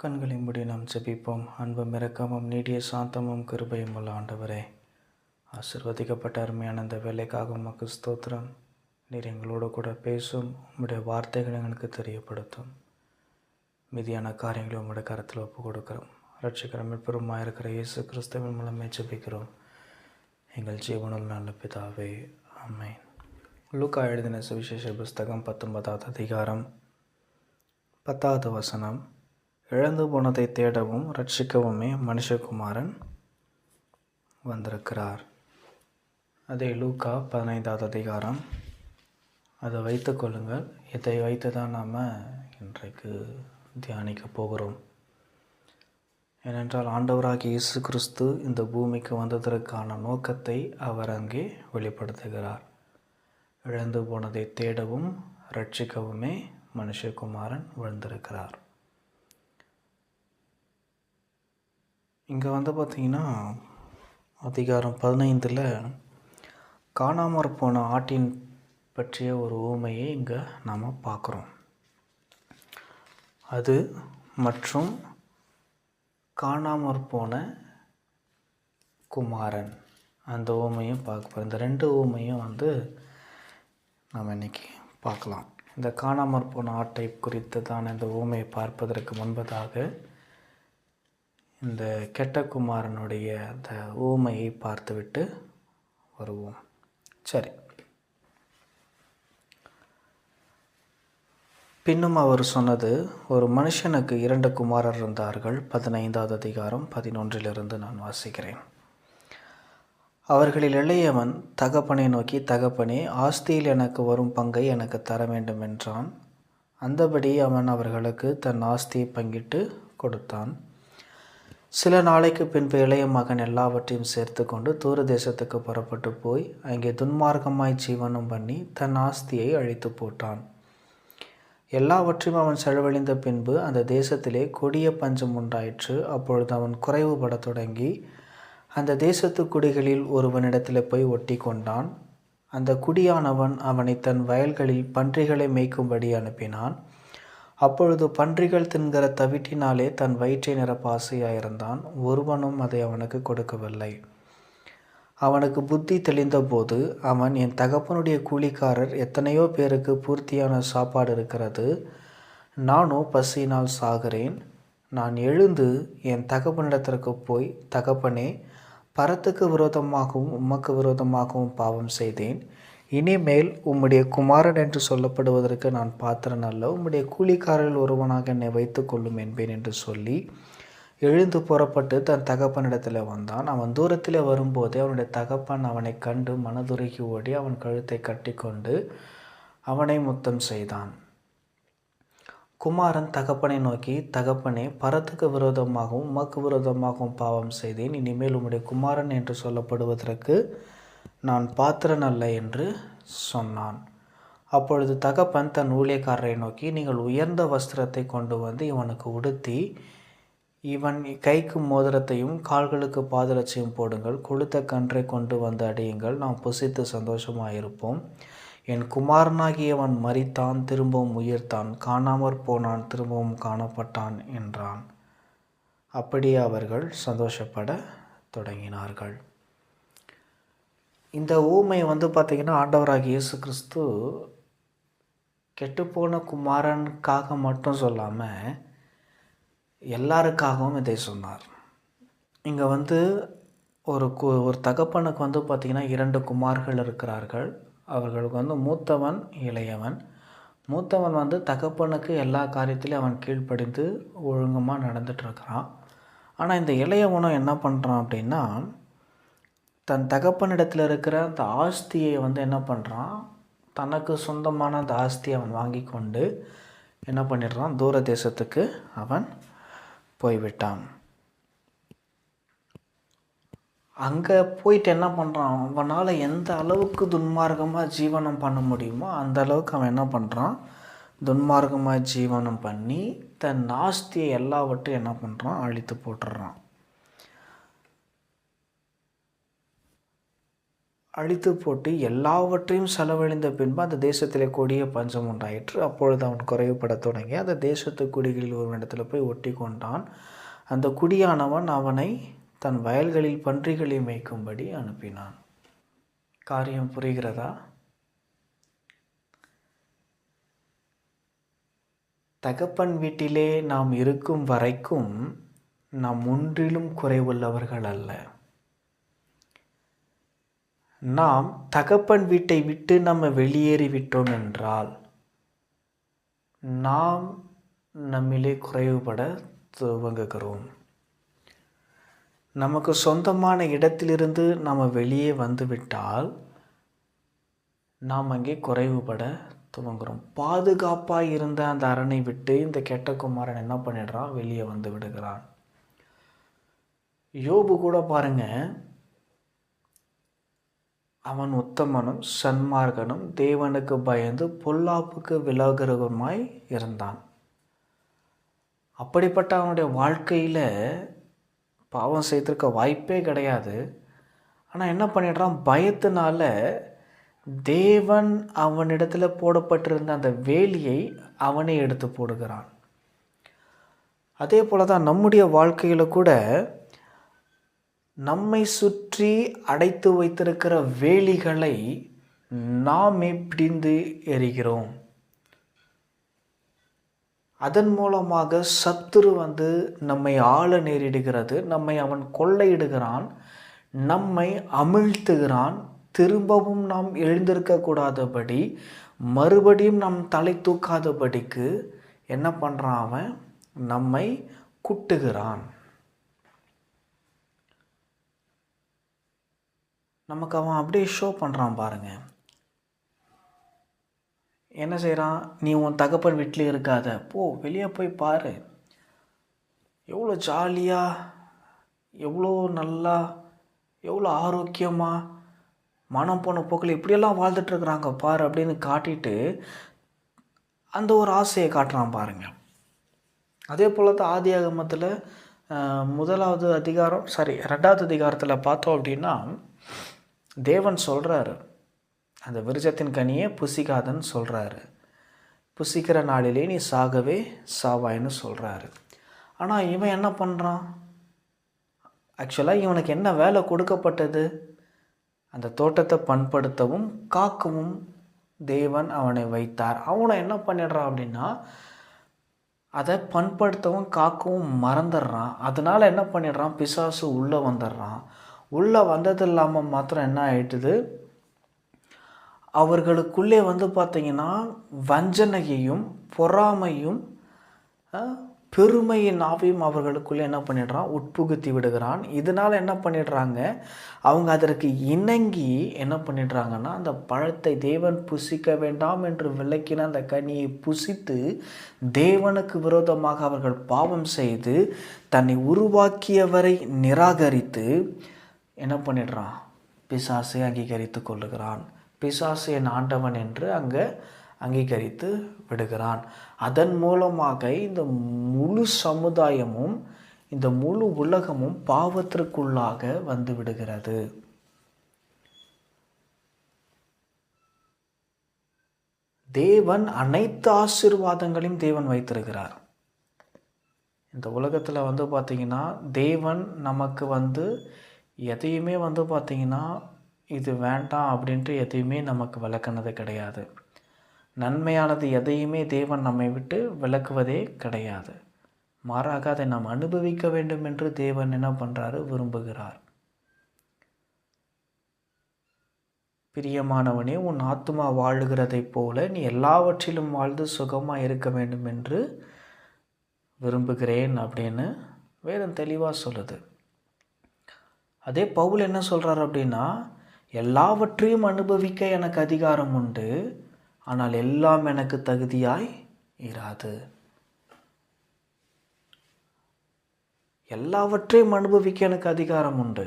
கண்களை மூடி நாம் ஜெபிப்போம். அன்பும் இரக்கமும் நீடிய சாந்தமும் கிருபையும் உள்ள ஆண்டவரே, ஆசீர்வதிக்கப்பட்ட அருமையான இந்த வேலைக்காக உமக்கு ஸ்தோத்திரம். நீர் எங்களோடு கூட பேசும், உம்முடைய வார்த்தைகளை எங்களுக்கு தெரியப்படுத்தும். மீதியான காரியங்களை உம்முடைய கருத்தில் ஒப்பு கொடுக்கிறோம். ரட்சிக்கிற மீட்பெருமாய் இருக்கிற இயேசு கிறிஸ்துவின் மூலமே ஜெபிக்கிறோம் எங்கள் ஜீவனுள்ள நல்ல பிதாவே, ஆமென். லூக்கா எழுதின சுவிசேஷ புஸ்தகம் 19வது அதிகாரம் 10வது வசனம். இழந்து போனதை தேடவும் ரட்சிக்கவுமே மனுஷகுமாரன் வந்திருக்கிறார். அதே லூக்கா 15வது அதிகாரம். அதை வைத்து கொள்ளுங்கள். இதை வைத்து தான் நாம் இன்றைக்கு தியானிக்க போகிறோம். ஏனென்றால் ஆண்டவராகிய இயேசு கிறிஸ்து இந்த பூமிக்கு வந்ததற்கான நோக்கத்தை அவர் அங்கே வெளிப்படுத்துகிறார். இழந்து போனதை தேடவும் ரட்சிக்கவுமே மனுஷகுமாரன் வந்திருக்கிறார். இங்கே பார்த்திங்கன்னா அதிகாரம் 15 காணாமற் போன ஆட்டின் பற்றிய ஒரு ஊமையை இங்கே நாம் பார்க்குறோம். அது மற்றும் காணாமற் போன குமாரன், அந்த ஊமையும் பார்க்க. இந்த ரெண்டு ஊமையும் நாம் இன்றைக்கி பார்க்கலாம். இந்த காணாமற் போன ஆட்டை குறித்து தான் இந்த ஊமையை பார்ப்பதற்கு முன்பதாக இந்த கெட்ட குமாரனுடைய அந்த ஊமையை பார்த்துவிட்டு வருவோம். சரி. பின்னும் அவர் சொன்னது, ஒரு மனுஷனுக்கு 2 குமாரர் இருந்தார்கள். 15வது அதிகாரம் 11 நான் வாசிக்கிறேன். அவர்களில் இளையவன் தகப்பனை நோக்கி, தகப்பனே, ஆஸ்தியில் எனக்கு வரும் பங்கை எனக்கு தர வேண்டும் என்றான். அந்தபடி அவன் அவர்களுக்கு தன் ஆஸ்தியை பங்கிட்டு கொடுத்தான். சில நாளைக்கு பின்பு இளைய மகன் எல்லாவற்றையும் சேர்த்து கொண்டு தூர தேசத்துக்கு புறப்பட்டு போய் அங்கே துன்மார்க்கமாய் ஜீவனம் பண்ணி தன் ஆஸ்தியை அழித்து போட்டான். எல்லாவற்றையும் அவன் செலவழிந்த பின்பு அந்த தேசத்திலே கொடிய பஞ்சம் உண்டாயிற்று. அப்பொழுது அவன் குறைவுபடத் தொடங்கி அந்த தேசத்து குடிகளில் ஒருவனிடத்தில் போய் ஒட்டி கொண்டான். அந்த குடியானவன் அவனை தன் வயல்களில் பன்றிகளை மேய்க்கும்படி அனுப்பினான். அப்பொழுது பன்றிகள் தின்கிற தவிட்டினாலே தன் வயிற்றை நிரப்ப ஆசையாயிருந்தான். ஒருவனும் அதை அவனுக்கு கொடுக்கவில்லை. அவனுக்கு புத்தி தெளிந்தபோது அவன், என் தகப்பனுடைய கூலிக்காரர் எத்தனையோ பேருக்கு பூர்த்தியான சாப்பாடு இருக்கிறது, நானோ பசியினால் சாகிறேன். நான் எழுந்து என் தகப்பனிடத்திற்கு போய், தகப்பனே, பரத்துக்கு விரோதமாகவும் உமக்கு விரோதமாகவும் பாவம் செய்தேன். இனிமேல் உம்முடைய குமாரன் என்று சொல்லப்படுவதற்கு நான் பாத்திரன் அல்ல. உம்முடைய கூலிக்காரரில் ஒருவனாக என்னை வைத்து கொள்ளும் என்பேன் என்று சொல்லி எழுந்து புறப்பட்டு தன் தகப்பனிடத்தில் வந்தான். அவன் தூரத்தில் வரும்போதே அவனுடைய தகப்பன் அவனை கண்டு மனதுருகி ஓடி அவன் கழுத்தை கட்டி கொண்டு அவனை முத்தம் செய்தான். குமாரன் தகப்பனை நோக்கி, தகப்பனே, பரத்துக்கு விரோதமாகவும் உமக்கு விரோதமாகவும் பாவம் செய்தேன். இனிமேல் உம்முடைய குமாரன் என்று சொல்லப்படுவதற்கு நான் பாத்திரன் அல்ல என்று சொன்னான். அப்பொழுது தகப்பன் தன் ஊழியக்காரரை நோக்கி, நீங்கள் உயர்ந்த வஸ்திரத்தை கொண்டு வந்து இவனுக்கு உடுத்தி இவன் கைக்கு மோதிரத்தையும் கால்களுக்கு பாதரட்சையும் போடுங்கள். கொழுத்த கன்றை கொண்டு வந்து அடியுங்கள். நாம் புசித்து சந்தோஷமாயிருப்போம். என் குமாரனாகியவன் மரித்தான், திரும்பவும் உயிர்த்தான், காணாமற் போனான், திரும்பவும் காணப்பட்டான் என்றான். அப்படியே அவர்கள் சந்தோஷப்பட தொடங்கினார்கள். இந்த ஊமை பார்த்திங்கன்னா ஆண்டவராகிய இயேசு கிறிஸ்து கெட்டுப்போன குமாரனுக்காக மட்டும் சொல்லாமல் எல்லாருக்காகவும் இதை சொன்னார். இங்கே ஒரு தகப்பனுக்கு பார்த்திங்கன்னா 2 குமார்கள் இருக்கிறார்கள். அவர்களுக்கு மூத்தவன் இளையவன். மூத்தவன் தகப்பனுக்கு எல்லா காரியத்திலையும் அவன் கீழ்ப்படிந்து ஒழுங்கமாக நடந்துகிட்ருக்கிறான். ஆனால் இந்த இளையவனும் என்ன பண்ணுறான் அப்படின்னா, தன் தகப்பனிடத்தில் இருக்கிற அந்த ஆஸ்தியை என்ன பண்ணுறான், தனக்கு சொந்தமான அந்த ஆஸ்தியை அவன் வாங்கி கொண்டு என்ன பண்ணிடுறான், தூர தேசத்துக்கு அவன் போய்விட்டான். அங்கே போயிட்டு என்ன பண்ணுறான், அவனால் எந்த அளவுக்கு துன்மார்க்கமாக ஜீவனம் பண்ண முடியுமோ அந்த அளவுக்கு அவன் என்ன பண்ணுறான், துன்மார்க்கமாக ஜீவனம் பண்ணி தன் ஆஸ்தியை எல்லாவற்றையும் என்ன பண்ணுறான், அழித்து போட்டுடுறான். அழித்து போட்டு எல்லாவற்றையும் செலவழிந்த பின்பு அந்த தேசத்திலே கொடிய பஞ்சம் உண்டாயிற்று. அப்பொழுது அவன் குறைவுபடத் தொடங்கி அந்த தேசத்து குடிகளில் ஒரு இடத்துல போய் ஒட்டி கொண்டான். அந்த குடியானவன் அவனை தன் வயல்களில் பன்றிகளை மேய்க்கும்படி அனுப்பினான். காரியம் புரிகிறதா? தகப்பன் வீட்டிலே நாம் இருக்கும் வரைக்கும் நாம் ஒன்றிலும் குறைவுள்ளவர்கள் அல்ல. நாம் தகப்பன் வீட்டை விட்டு நம்ம வெளியேறிவிட்டோம் என்றால் நாம் நம்மிலே குறைவுபட துவங்குகிறோம். நமக்கு சொந்தமான இடத்திலிருந்து நாம் வெளியே வந்துவிட்டால் நாம் அங்கே குறைவுபட துவங்குகிறோம். பாதுகாப்பாக இருந்த அந்த அரணை விட்டு இந்த கெட்ட குமாரன் என்ன பண்ணிடுறான்? வெளியே வந்து விடுகிறான். யோபு கூட பாருங்க, அவன் உத்தமனும் சன்மார்க்கனும் தேவனுக்கு பயந்து பொல்லாப்புக்கு விலகுறவனுமாய் இருந்தான். அப்படிப்பட்ட அவனுடைய வாழ்க்கையில் பாவம் செய்திருக்க வாய்ப்பே கிடையாது. ஆனால் என்ன பண்ணிடுறான்? பயத்தினால தேவன் அவனிடத்தில் போடப்பட்டிருந்த அந்த வேலியை அவனே எடுத்து போடுகிறான். அதே போல தான் நம்முடைய வாழ்க்கையில் கூட நம்மை சுற்றி அடைத்து வைத்திருக்கிற வேலிகளை நாமே பிடிந்து எறிகிறோம். அதன் மூலமாக சத்துரு வந்து நம்மை ஆள நேரிடுகிறது. நம்மை அவன் கொள்ளையிடுகிறான், நம்மை அமிழ்த்துகிறான். திரும்பவும் நாம் எழுந்திருக்கக்கூடாதபடி, மறுபடியும் நாம் தலை தூக்காதபடிக்கு என்ன பண்ணுறான்? அவன் நம்மை குட்டுகிறான். நமக்கு அவன் அப்படியே ஷோ பண்ணுறான் பாருங்க. என்ன செய்கிறான்? நீ உன் தகப்பன் வீட்டில் இருக்காத, போ வெளியே போய் பாரு, எவ்வளோ ஜாலியாக, எவ்வளோ நல்லா, எவ்வளோ ஆரோக்கியமாக, மனம் போன போக்கில் இப்படியெல்லாம் வாழ்ந்துட்டுருக்குறாங்க பாரு அப்படின்னு காட்டிட்டு அந்த ஒரு ஆசையை காட்டுறான் பாருங்க. அதே போல் தான் ஆதியாகமத்தில் 2வது அதிகாரத்தில் பார்த்தோம் அப்படின்னா தேவன் சொல்கிறாரு, அந்த விருட்சத்தின் கனியை புசிக்காதன்னு சொல்கிறாரு. புசிக்கிற நாளிலே நீ சாகவே சாவாயின்னு சொல்கிறாரு. ஆனால் இவன் என்ன பண்ணுறான்? ஆக்சுவலாக இவனுக்கு என்ன வேலை கொடுக்கப்பட்டது? அந்த தோட்டத்தை பண்படுத்தவும் காக்கவும் தேவன் அவனை வைத்தார். அவனை என்ன பண்ணிடுறான் அப்படின்னா அதை பண்படுத்தவும் காக்கவும் மறந்துடுறான். அதனால் என்ன பண்ணிடுறான்? பிசாசு உள்ளே வந்துடுறான். உள்ளே வந்தது இல்லாமல் மாத்திரம் என்ன ஆயிட்டுது? அவர்களுக்குள்ளே வந்து பார்த்திங்கன்னா வஞ்சனையையும் பொறாமையும் பெருமையின் ஆவியும் அவர்களுக்குள்ளே என்ன பண்ணிடுறான்? உட்புகுத்தி விடுகிறான். இதனால் என்ன பண்ணிடுறாங்க? அவங்க அதற்கு இணங்கி என்ன பண்ணிடுறாங்கன்னா அந்த பழத்தை தேவன் புசிக்க வேண்டாம் என்று விளக்கின அந்த கனியை புசித்து தேவனுக்கு விரோதமாக அவர்கள் பாவம் செய்து தன்னை உருவாக்கியவரை நிராகரித்து என்ன பண்ணிடுறான்? பிசாசை அங்கீகரித்து கொள்ளுகிறான். பிசாசு என் ஆண்டவன் என்று அங்கே அங்கீகரித்து விடுகிறான். அதன் மூலமாக இந்த முழு சமுதாயமும் இந்த முழு உலகமும் பாவத்திற்குள்ளாக வந்து விடுகிறது. தேவன் அனைத்து ஆசீர்வாதங்களையும் தேவன் வைத்திருக்கிறார். இந்த உலகத்தில் வந்து பார்த்திங்கன்னா தேவன் நமக்கு வந்து எதையுமே வந்து பார்த்திங்கன்னா இது வேண்டாம் அப்படின்ட்டு எதையுமே நமக்கு விளக்குனது கிடையாது. நன்மையானது எதையுமே தேவன் நம்மை விட்டு விலக்குவதே கிடையாது. மாறாக அதை நாம் அனுபவிக்க வேண்டும் என்று தேவன் என்ன பண்ணுறாரு? விரும்புகிறார். பிரியமானவனே, உன் ஆத்துமா வாழுகிறதைப் போல நீ எல்லாவற்றிலும் வாழ்ந்து சுகமாக இருக்க வேண்டும் என்று விரும்புகிறேன் அப்படின்னு வேதம் தெளிவாக சொல்லுது. அதே பவுல் என்ன சொல்கிறார் அப்படின்னா, எல்லாவற்றையும் அனுபவிக்க எனக்கு அதிகாரம் உண்டு, ஆனால் எல்லாம் எனக்கு தகுதியாய் இராது. எல்லாவற்றையும் அனுபவிக்க எனக்கு அதிகாரம் உண்டு.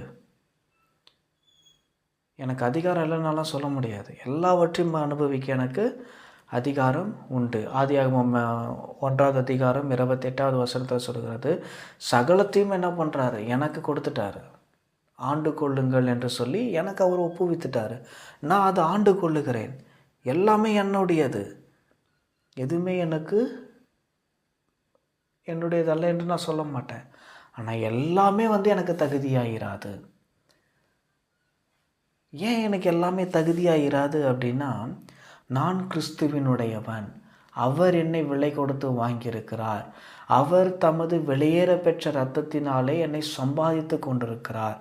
எனக்கு அதிகாரம் இல்லைன்னாலாம் சொல்ல முடியாது. எல்லாவற்றையும் அனுபவிக்க எனக்கு அதிகாரம் உண்டு. ஆதியாகமம் 1வது அதிகாரம் 28வது வசனத்தில் சொல்கிறது, சகலத்தையும் என்ன பண்ணுறாரு? எனக்கு கொடுத்துட்டாரு. ஆண்டு கொள்ளுங்கள் என்று சொல்லி எனக்கு அவர் ஒப்புவித்துட்டார். நான் அதை ஆண்டு கொள்ளுகிறேன். எல்லாமே என்னுடையது, எதுவுமே என்னுடையதல்ல என்று நான் சொல்ல மாட்டேன். ஆனால் எல்லாமே எனக்கு தகுதியாயிராது. ஏன் எனக்கு எல்லாமே தகுதியாயிராது அப்படின்னா, நான் கிறிஸ்துவினுடையவன். அவர் என்னை விலை கொடுத்து வாங்கியிருக்கிறார். அவர் தமது வெளியேற பெற்ற இரத்தத்தினாலே என்னை சம்பாதித்து கொண்டிருக்கிறார்.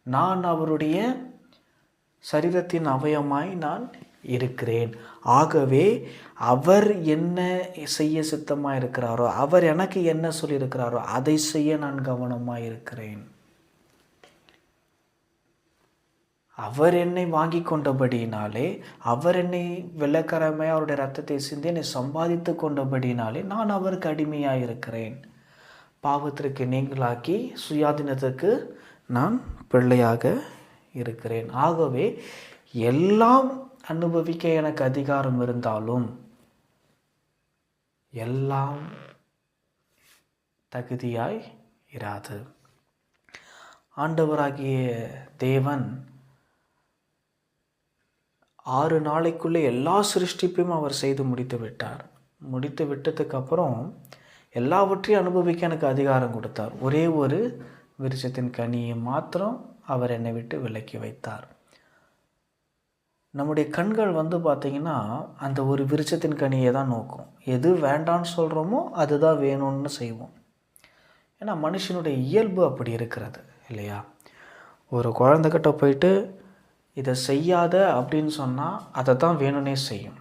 நான் அவருடைய சரீரத்தின் அவயமாய் நான் இருக்கிறேன். ஆகவே அவர் என்ன செய்ய சித்தமாக இருக்கிறாரோ, அவர் எனக்கு என்ன சொல்லியிருக்கிறாரோ அதை செய்ய நான் கவனமாக இருக்கிறேன். அவர் என்னை வாங்கி கொண்டபடியினாலே, அவர் என்னை வெள்ளக்கரமையாக அவருடைய ரத்தத்தை சிந்தி என்னை சம்பாதித்து கொண்டபடியினாலே நான் அவருக்கு அடிமையாக இருக்கிறேன். பாவத்திற்கு நீங்களாக்கி சுயாதீனத்துக்கு நான் பிள்ளையாக இருக்கிறேன். ஆகவே எல்லாம் அனுபவிக்க எனக்கு அதிகாரம் இருந்தாலும் எல்லாம் தகுதியாய் இராது. ஆண்டவராகிய தேவன் 6 நாளைக்குள்ளே எல்லா சிருஷ்டிப்பையும் அவர் செய்து முடித்து விட்டார். முடித்து விட்டதுக்கப்புறம் எல்லாவற்றையும் அனுபவிக்க எனக்கு அதிகாரம் கொடுத்தார். ஒரே ஒரு விருட்சத்தின் கனியை மாத்திரம் அவர் என்னை விட்டு விலக்கி வைத்தார். நம்முடைய கண்கள் பார்த்திங்கன்னா அந்த ஒரு விருட்சத்தின் கனியை தான் நோக்கும். எது வேண்டான்னு சொல்கிறோமோ அதுதான் வேணும்னு செய்வோம். ஏன்னா மனுஷனுடைய இயல்பு அப்படி இருக்கிறது இல்லையா? ஒரு குழந்தைகிட்ட போயிட்டு இதை செய்யாத அப்படின்னு சொன்னால் அதை தான் வேணும்னே செய்யும்.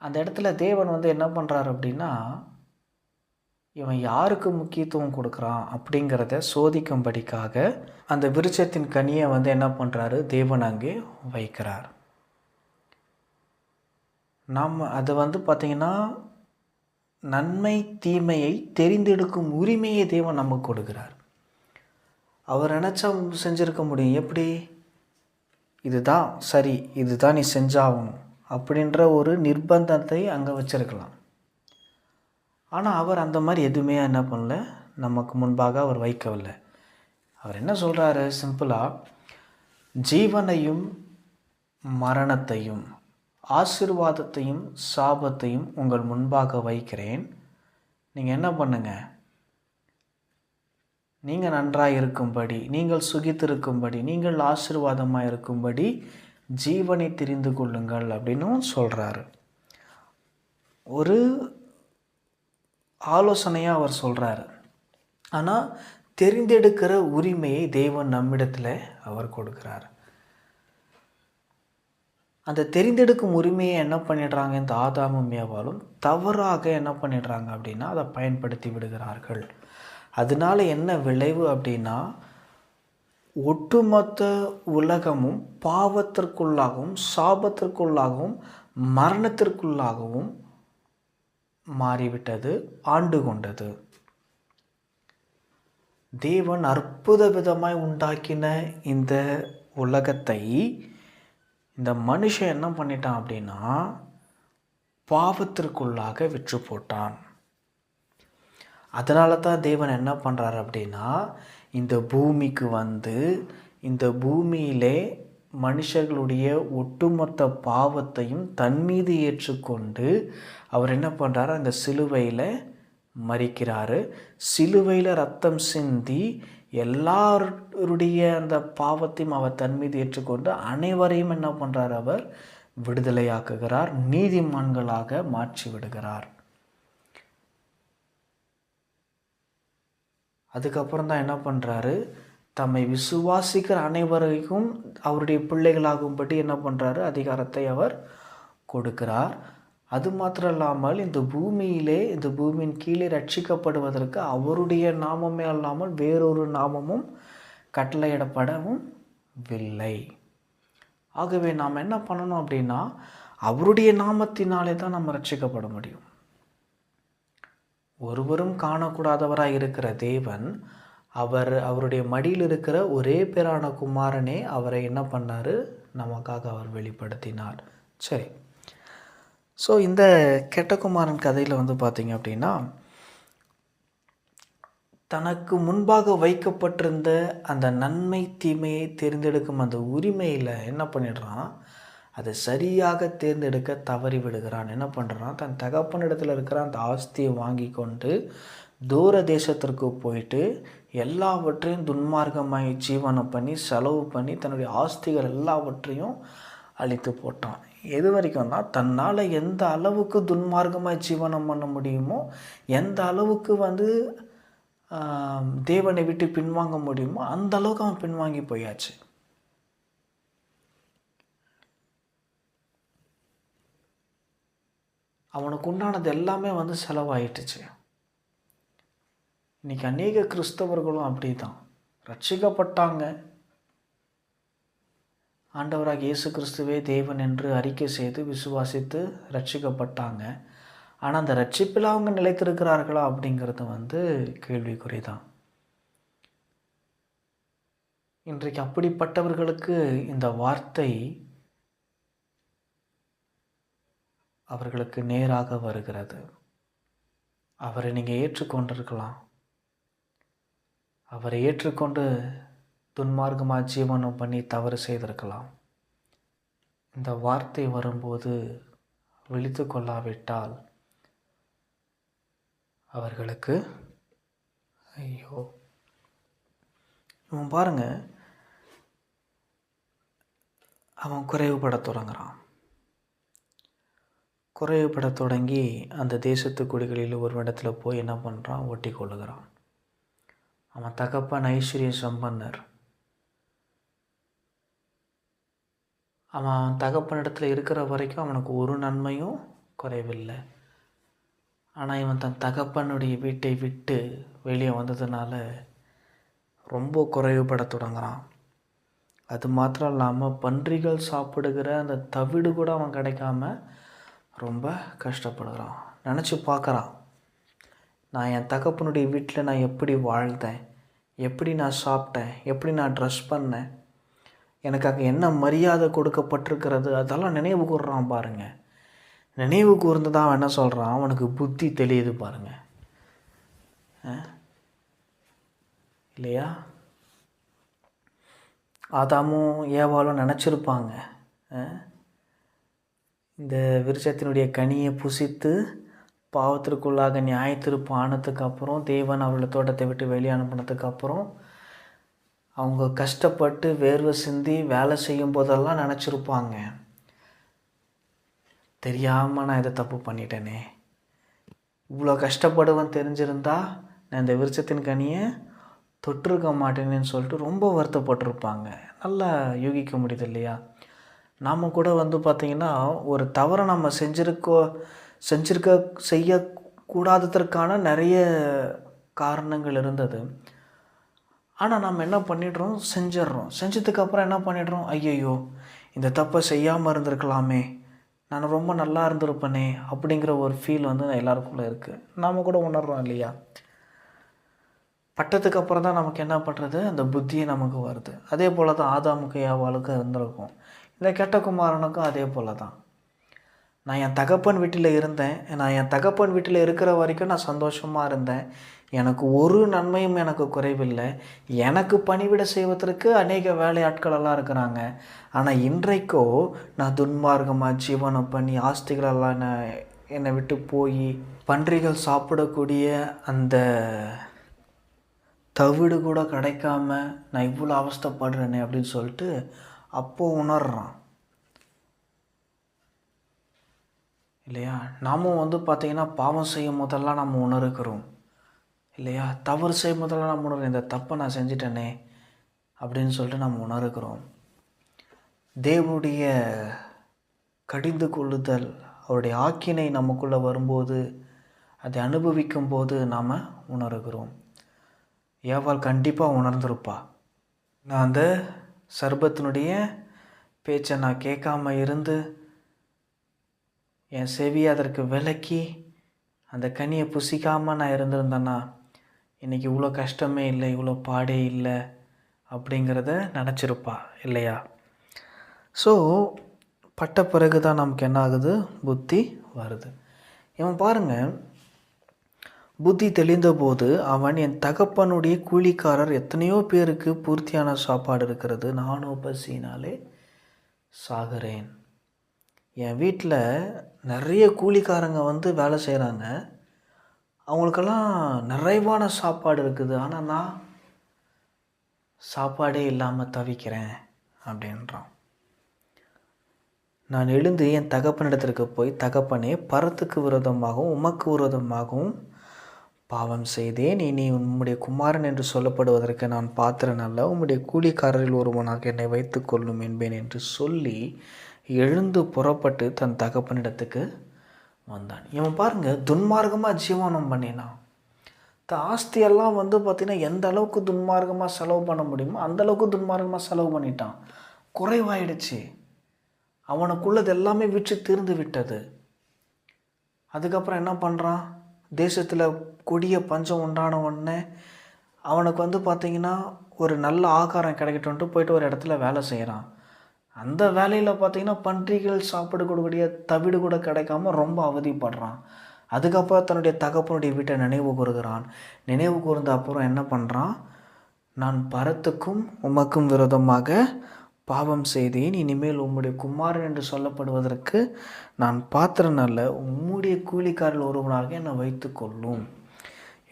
அந்த இடத்துல தேவன் என்ன பண்ணுறாரு அப்படின்னா, இவன் யாருக்கு முக்கியத்துவம் கொடுக்குறான் அப்படிங்கிறத சோதிக்கும்படிக்காக அந்த விருட்சத்தின் கனியை என்ன பண்ணுறாரு, தேவன் அங்கே வைக்கிறார். நாம் அதை பார்த்திங்கன்னா நன்மை தீமையை தெரிந்தெடுக்கும் உரிமையை தேவன் நமக்கு கொடுக்கிறார். அவர் நினச்சா செஞ்சுருக்க முடியும். எப்படி? இதுதான் சரி, இதுதான் நீ செஞ்சாகணும் அப்படின்ற ஒரு நிர்பந்தத்தை அங்கே வச்சிருக்கலாம். ஆனால் அவர் அந்த மாதிரி எதுவுமே என்ன பண்ணல, நமக்கு முன்பாக அவர் வைக்கவில்லை. அவர் என்ன சொல்கிறாரு சிம்பிளாக, ஜீவனையும் மரணத்தையும் ஆசீர்வாதத்தையும் சாபத்தையும் உங்கள் முன்பாக வைக்கிறேன். நீங்கள் என்ன பண்ணுங்க, நீங்கள் நன்றாக இருக்கும்படி, நீங்கள் சுகித்திருக்கும்படி, நீங்கள் ஆசீர்வாதமாக இருக்கும்படி ஜீவனை தெரிந்து கொள்ளுங்கள் அப்படின்னு சொல்கிறாரு. ஒரு ஆலோசனையாக அவர் சொல்கிறாரு. ஆனால் தெரிந்தெடுக்கிற உரிமையை தேவன் நம்மிடத்தில் அவர் கொடுக்குறார். அந்த தெரிந்தெடுக்கும் உரிமையை என்ன பண்ணிடுறாங்க, இந்த ஆதாமும் ஏவாளும் தவறாக என்ன பண்ணிடுறாங்க அப்படின்னா அதை பயன்படுத்தி விடுகிறார்கள். அதனால என்ன விளைவு அப்படின்னா, ஒட்டுமொத்த உலகமும் பாவத்திற்குள்ளாகவும் சாபத்திற்குள்ளாகவும் மரணத்திற்குள்ளாகவும் மாறிவிட்டது, ஆண்டு கொண்டது. தேவன் அற்புத விதமாய் உண்டாக்கின இந்த உலகத்தை இந்த மனுஷன் என்ன பண்ணிட்டான் அப்படின்னா பாவத்திற்குள்ளாக விற்று போட்டான். அதனால தான் தேவன் என்ன பண்ணுறாரு அப்படின்னா, இந்த பூமிக்கு இந்த பூமியிலே மனுஷர்களுடைய ஒட்டுமொத்த பாவத்தையும் தன் மீது ஏற்றுக்கொண்டு அவர் என்ன பண்ணுறாரு, அந்த சிலுவையில் மரிக்கிறாரு. சிலுவையில் ரத்தம் சிந்தி எல்லாருடைய அந்த பாவத்தையும் அவர் தன் மீது ஏற்றுக்கொண்டு அனைவரையும் என்ன பண்ணுறார், அவர் விடுதலையாக்குகிறார், நீதிமான்களாக மாற்றி விடுகிறார். அதுக்கப்புறம் தான் என்ன பண்ணுறாரு, தம்மை விசுவாசிக்கிற அனைவரையும் அவருடைய பிள்ளைகளாகும்படி என்ன பண்ணுறாரு, அதிகாரத்தை அவர் கொடுக்கிறார். அது மாத்திரம் இல்லாமல் இந்த பூமியின் கீழே ரட்சிக்கப்படுவதற்கு அவருடைய நாமமே அல்லாமல் வேறொரு நாமமும் கட்டளையிடப்படவும் இல்லை. ஆகவே நாம் என்ன பண்ணணும் அப்படின்னா, அவருடைய நாமத்தினாலே தான் நம்ம ரட்சிக்கப்பட முடியும். ஒருவரும் காணக்கூடாதவராக இருக்கிற தேவன் அவருடைய மடியில் இருக்கிற ஒரே பேரான குமாரனே அவரை என்ன பண்ணார், நமக்காக அவர் வெளிப்படுத்தினார். சரி, ஸோ இந்த கெட்ட குமாரன் கதையில் பார்த்திங்க அப்படின்னா, தனக்கு முன்பாக வைக்கப்பட்டிருந்த அந்த நன்மை தீமையை தேர்ந்தெடுக்கும் அந்த உரிமையில் என்ன பண்ணிடுறான், அதை சரியாக தேர்ந்தெடுக்க தவறி விடுகிறான். என்ன பண்ணுறான், தன் தகப்பனிடத்தில் இருக்கிற அந்த ஆஸ்தியை வாங்கி கொண்டு தூர தேசத்திற்கு போயிட்டு எல்லாவற்றையும் துன்மார்க்கமாய் ஜீவனம் பண்ணி செலவு பண்ணி தன்னுடைய ஆஸ்திகள் எல்லாவற்றையும் அழித்து போட்டான். எது வரைக்கும்னா, தன்னால் எந்த அளவுக்கு துன்மார்க்கமாய் ஜீவனம் பண்ண முடியுமோ, எந்த அளவுக்கு தேவனை விட்டு பின்வாங்க முடியுமோ அந்த அளவுக்கு அவன் பின்வாங்கி போயாச்சு. அவனுக்கு உண்டானது எல்லாமே செலவாயிட்டுச்சு. இன்றைக்கி அநேக கிறிஸ்தவர்களும் அப்படி தான் ரட்சிக்கப்பட்டாங்க, ஆண்டவராக இயேசு கிறிஸ்துவே தேவன் என்று அறிக்கை செய்து விசுவாசித்து ரட்சிக்கப்பட்டாங்க. ஆனால் அந்த ரட்சிப்பில் அவங்க நிலைத்திருக்கிறார்களா அப்படிங்கிறது கேள்விக்குறி தான். இன்றைக்கு அப்படிப்பட்டவர்களுக்கு இந்த வார்த்தை அவர்களுக்கு நேராக வருகிறது. அவரை நீங்கள் ஏற்றுக்கொண்டிருக்கலாம், அவரை ஏற்றுக்கொண்டு துன்மார்க்கமாக ஜீவனம் பண்ணி தவறு செய்திருக்கலாம். இந்த வார்த்தை வரும்போது விழித்து கொள்ளாவிட்டால் அவர்களுக்கு ஐயோ. இவன் பாருங்க, அவன் குறைவுபட தொடங்குறான். குறைவுபட தொடங்கி அந்த தேசத்து குடிகளில் ஒரு இடத்துல போய் என்ன பண்ணுறான், ஒட்டி கொள்ளுகிறான். அவன் தகப்பன் ஐஸ்வர்ய சம்பன்னர். அவன் தகப்பனிடத்தில் இருக்கிற வரைக்கும் அவனுக்கு ஒரு நன்மையும் குறைவில்லை. ஆனால் இவன் தன் தகப்பனுடைய வீட்டை விட்டு வெளியே வந்ததுனால ரொம்ப குறைவுபட தொடங்குறான். அது மாத்திரம் இல்லாமல் பன்றிகள் சாப்பிடுகிற அந்த தவிடு கூட அவன் கிடைக்காம ரொம்ப கஷ்டப்படுகிறான். நினச்சி பார்க்குறான், நான் என் தகப்பனுடைய வீட்டில் நான் எப்படி வாழ்ந்தேன், எப்படி நான் சாப்பிட்டேன், எப்படி நான் ட்ரெஸ் பண்ணேன், எனக்கு அங்கே என்ன மரியாதை கொடுக்கப்பட்டிருக்கிறது, அதெல்லாம் நினைவு கூர்றான் பாருங்கள். நினைவு கூர்ந்து தான் அவன் என்ன சொல்கிறான், அவனுக்கு புத்தி தெளியுது பாருங்கள். இல்லையா? ஆதாமும் ஏவாளும் நினச்சிருப்பாங்க, இந்த விருட்சத்தினுடைய கனியை புசித்து பாவத்திற்குள்ளாக நியாயத்திருப்பு ஆனதுக்கப்புறம் தேவன் அவர்களை தோட்டத்தை விட்டு வெளியே அனுப்பினதுக்கப்புறம் அவங்க கஷ்டப்பட்டு வேர்வை சிந்தி வேலை செய்யும் போதெல்லாம் நினச்சிருப்பாங்க, தெரியாமல் நான் இதை தப்பு பண்ணிட்டேனே, இவ்வளோ கஷ்டப்படுவேன் தெரிஞ்சிருந்தா நான் இந்த விருட்சத்தின் கனியை தொட்டிருக்க மாட்டேனேன்னு சொல்லிட்டு ரொம்ப வருத்தப்பட்டிருப்பாங்க. நல்லா யூகிக்க முடியுது இல்லையா? நாம் கூட பார்த்திங்கன்னா ஒரு தவறை நம்ம செய்யக்கூடாததற்கான நிறைய காரணங்கள் இருந்தது. ஆனால் நம்ம என்ன பண்ணிடுறோம், செஞ்சதுக்கப்புறம் என்ன பண்ணிடுறோம், ஐயையோ இந்த தப்பை செய்யாமல் இருந்திருக்கலாமே, நான் ரொம்ப நல்லா இருந்திருப்பேனே அப்படிங்கிற ஒரு ஃபீல் எல்லாருக்குள்ளே இருக்குது. நாம் கூட உணர்றோம் இல்லையா? பட்டத்துக்கு அப்புறம் தான் நமக்கு என்ன பண்ணுறது, அந்த புத்தியே நமக்கு வருது. அதே போல் தான் ஆதாமுக்கு ஏவாளுக்கும் இருந்திருக்கும். இந்த கெட்ட குமாரனுக்கும் அதே போல் தான். நான் என் தகப்பன் வீட்டில் இருந்தேன், நான் என் தகப்பன் வீட்டில் இருக்கிற வரைக்கும் நான் சந்தோஷமாக இருந்தேன், எனக்கு ஒரு நன்மையும் எனக்கு குறைவில்லை, எனக்கு பணிவிட செய்வதற்கு அநேக வேலையாட்களெல்லாம் இருக்கிறாங்க. ஆனால் இன்றைக்கோ நான் துன்மார்க்கமாக ஜீவனம் பண்ணி ஆஸ்திகளெல்லாம் என்னை விட்டு போய் பன்றிகள் சாப்பிடக்கூடிய அந்த தவிடு கூட கிடைக்காம நான் இவ்வளோ அவஸ்தைப்படுறேனே அப்படின்னு சொல்லிட்டு அப்போது உணர்றான் இல்லையா? நாமும் பார்த்திங்கன்னா பாவம் செய்யும் போதெல்லாம் நம்ம உணர்கிறோம் இல்லையா? தவறு செய்யும் போதெல்லாம் நம்ம உணர்கிறோம், இந்த தப்பை நான் செஞ்சிட்டேனே அப்படின்னு சொல்லிட்டு நம்ம உணர்கிறோம். தேவனுடைய கடிந்து கொள்ளுதல், அவருடைய ஆக்கினை நமக்குள்ளே வரும்போது, அதை அனுபவிக்கும் போது நாம் உணர்கிறோம். ஏவாள் கண்டிப்பாக உணர்ந்திருப்பா, நான் அந்த சர்பத்தினுடைய பேச்சை நான் கேட்காம இருந்து என் செவியை அதற்கு விலக்கி அந்த கனியை புசிக்காமல் நான் இருந்திருந்தேன்னா இன்றைக்கி இவ்வளோ கஷ்டமே இல்லை, இவ்வளோ பாடே இல்லை அப்படிங்கிறத நினச்சிருப்பா இல்லையா? ஸோ பட்ட பிறகு தான் நமக்கு என்ன ஆகுது, புத்தி வருது. இவன் பாருங்கள், புத்தி தெளிந்தபோது அவன், என் தகப்பனுடைய கூலிக்காரர் எத்தனையோ பேருக்கு பூர்த்தியான சாப்பாடு இருக்கிறது, நானும் பசினாலே சாகிறேன். என் வீட்டில் நிறைய கூலிக்காரங்க வந்து வேலை செய்கிறாங்க, அவங்களுக்கெல்லாம் நிறைவான சாப்பாடு இருக்குது, ஆனால் நான் சாப்பாடே இல்லாமல் தவிக்கிறேன் அப்படின்றான். நான் எழுந்து என் தகப்பனிடத்திற்கு போய், தகப்பனே, பரத்துக்கு விரோதமாகவும் உமக்கு விரோதமாகவும் பாவம் செய்தேன். இனி உம்முடைய குமாரன் என்று சொல்லப்படுவதற்கு நான் பாத்திரன் அல்ல. உம்முடைய கூலிக்காரரில் ஒருவனாக என்னை வைத்து கொள்ளும் என்பேன் என்று சொல்லி எழுந்து புறப்பட்டு தன் தகப்பனிடத்துக்கு வந்தான். இவன் பாருங்க, துன்மார்க்கமாக ஜீவனம் பண்ணினான். ஆஸ்தியெல்லாம் வந்து பார்த்திங்கன்னா எந்த அளவுக்கு துன்மார்க்கமாக செலவு பண்ண முடியுமோ அந்த அளவுக்கு துன்மார்க்கமாக செலவு பண்ணிட்டான். குறைவாயிடுச்சு. அவனுக்குள்ளது எல்லாமே விற்று தீர்ந்து விட்டது. அதுக்கப்புறம் என்ன பண்ணுறான்? தேசத்தில் கொடிய பஞ்சம் உண்டான உடனே அவனுக்கு வந்து பார்த்திங்கன்னா ஒரு நல்ல ஆகாரம் கிடைக்கட்டும்ட்டு போயிட்டு ஒரு இடத்துல வேலை செய்கிறான். அந்த வேலையில் பார்த்திங்கன்னா பன்றிகள் சாப்பிடக்கூடிய தவிடு கூட கிடைக்காம ரொம்ப அவதிப்படுறான். அதுக்கப்புறம் தன்னுடைய தகப்பனுடைய வீட்டை நினைவு கூறுகிறான். நினைவு கூர்ந்த அப்புறம் என்ன பண்ணுறான்? நான் பரத்துக்கும் உமக்கும் விரோதமாக பாவம் செய்தேன். இனிமேல் உம்முடைய குமாரன் என்று சொல்லப்படுவதற்கு நான் பாத்திரன் அல்ல. உம்முடைய கூலிக்காரில் ஒருவனாக என்னை வைத்து கொள்ளும்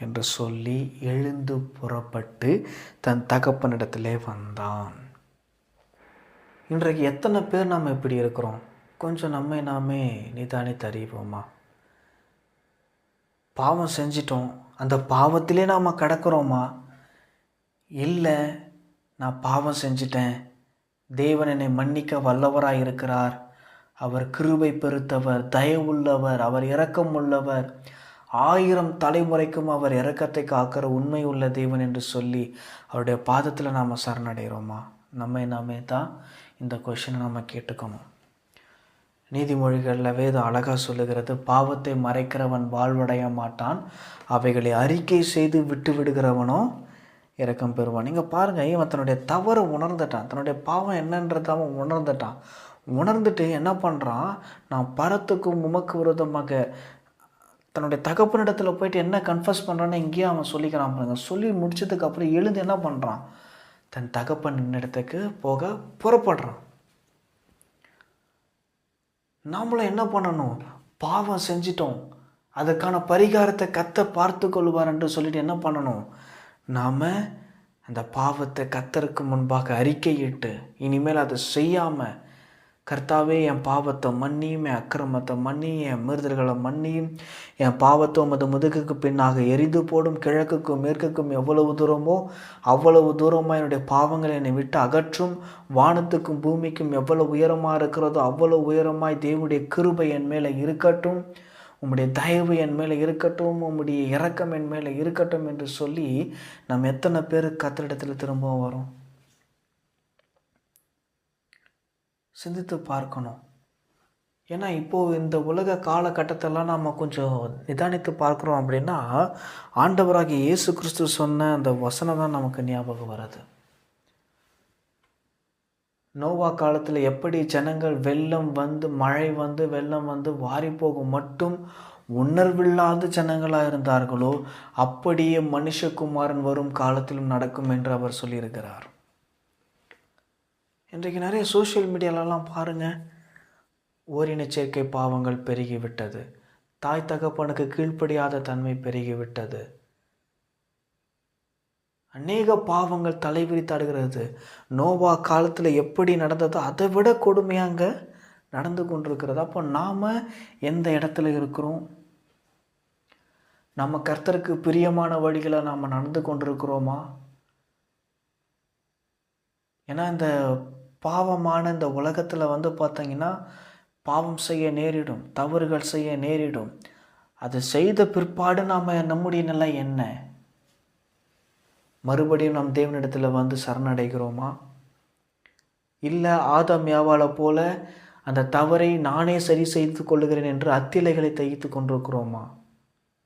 என்று சொல்லி எழுந்து புறப்பட்டு தன் தகப்பனிடத்திலே வந்தான். இன்றைக்கு எத்தனை பேர் நாம் இப்படி இருக்கிறோம்? கொஞ்சம் நம்மை நாமே நிதானித்து அறிவோமா? பாவம் செஞ்சிட்டோம், அந்த பாவத்திலே நாம் கிடக்கிறோமா? இல்லை, நான் பாவம் செஞ்சிட்டேன், தேவன் என்னை மன்னிக்க வல்லவராக இருக்கிறார், அவர் கிருபை பெருத்தவர், தயவுள்ளவர், அவர் இரக்கம் உள்ளவர், 1000 தலைமுறைக்கும் அவர் இரக்கத்தை காக்கிற உண்மை உள்ள தேவன் என்று சொல்லி அவருடைய பாதத்தில் நாம் சரணடைகிறோமா? நம்மை நாமே தான் இந்த கொஷினை நம்ம கேட்டுக்கணும். நீதிமொழிகளில் வேதம் அழகாக சொல்லுகிறது, பாவத்தை மறைக்கிறவன் வாழ்வடைய மாட்டான், அவைகளை அறிக்கை செய்து விட்டு விடுகிறவனோ இரக்கம் பெறுவான். நீங்கள் பாருங்கள், இவன் தன்னுடைய தவறை உணர்ந்துட்டான், தன்னுடைய பாவம் என்னன்றதை அவன் உணர்ந்துட்டான். உணர்ந்துட்டு என்ன பண்ணுறான்? நான் பரத்துக்கும் உமக்கு விரோதமாக தன்னுடைய தகப்பனிடத்தில் போயிட்டு என்ன கன்ஃபஸ் பண்ணுறான்னு இங்கேயே அவன் சொல்லிக்கிறான் பாருங்க. சொல்லி முடிச்சதுக்கப்புறம் எழுந்து என்ன பண்ணுறான்? தன் தகப்பன் இடத்துக்கு போக புறப்படுறான். நாமளும் என்ன பண்ணணும்? பாவம் செஞ்சிட்டோம், அதுக்கான பரிகாரத்தை கர்த்தர் பார்த்து கொள்வார் என்று சொல்லிட்டு என்ன பண்ணணும்? நாம் அந்த பாவத்தை கர்த்தருக்கு முன்பாக அறிக்கையிட்டு இனிமேல் அதை செய்யாமல், கர்த்தாவே என் பாவத்தை மன்னியும், என் அக்கிரமத்தை மன்னியும், என் மீறுதல்களை மன்னியும், என் பாவத்தை உமது முதுகுக்கு பின்னாக எரிந்து போடும், கிழக்குக்கும் மேற்குக்கும் எவ்வளவு தூரமோ அவ்வளவு தூரமாக என்னுடைய பாவங்களை என்னை விட்டு அகற்றும், வானத்துக்கும் பூமிக்கும் எவ்வளவு உயரமாக இருக்கிறதோ அவ்வளவு உயரமாய் தேவனுடைய கிருபை என் மேலே இருக்கட்டும், உம்முடைய தயவு என் மேலே இருக்கட்டும், உம்முடைய இரக்கம் என் மேலே இருக்கட்டும் என்று சொல்லி நம்ம எத்தனை பேர் கர்த்தரிடத்தில் திரும்பவும் வரோம்? சிந்தித்து பார்க்கணும். ஏன்னா இப்போது இந்த உலக காலகட்டத்தெல்லாம் நம்ம கொஞ்சம் நிதானித்து பார்க்குறோம் அப்படின்னா, ஆண்டவராகிய இயேசு கிறிஸ்து சொன்ன அந்த வசனம் தான் நமக்கு ஞாபகம் வருது. நோவா காலத்தில் எப்படி ஜனங்கள் வெள்ளம் வந்து, மழை வந்து, வெள்ளம் வந்து வாரி போகும் மட்டும் உணர்வில்லாத ஜனங்களாக இருந்தார்களோ, அப்படியே மனுஷகுமாரன் வரும் காலத்திலும் நடக்கும் என்று அவர் சொல்லியிருக்கிறார். இன்றைக்கு நிறைய சோஷியல் மீடியாலெலாம் பாருங்கள், ஓரின சேர்க்கை பாவங்கள் பெருகிவிட்டது, தாய் தகப்பனுக்கு கீழ்ப்படியாத தன்மை பெருகிவிட்டது, அநேக பாவங்கள் தலைவிரித்தாடுகிறது. நோவா காலத்தில் எப்படி நடந்ததோ அதை விட கொடுமையாங்க நடந்து கொண்டிருக்கிறது. அப்போ நாம் எந்த இடத்துல இருக்கிறோம்? நம்ம கர்த்தருக்கு பிரியமான வழிகளை நாம் நடந்து கொண்டிருக்கிறோமா? ஏன்னா இந்த பாவமான இந்த உலகத்தில் வந்து பார்த்தீங்கன்னா பாவம் செய்ய நேரிடும், தவறுகள் செய்ய நேரிடும். அது செய்த பிற்பாடு நாம் நம்முடைய நிலை என்ன? மறுபடியும் நம் தேவனிடத்தில் வந்து சரணடைகிறோமா? இல்லை ஆதாம் ஏவாளை போல அந்த தவறை நானே சரி செய்து கொள்ளுகிறேன் என்று அத்திலைகளை தைத்து கொண்டிருக்கிறோமா?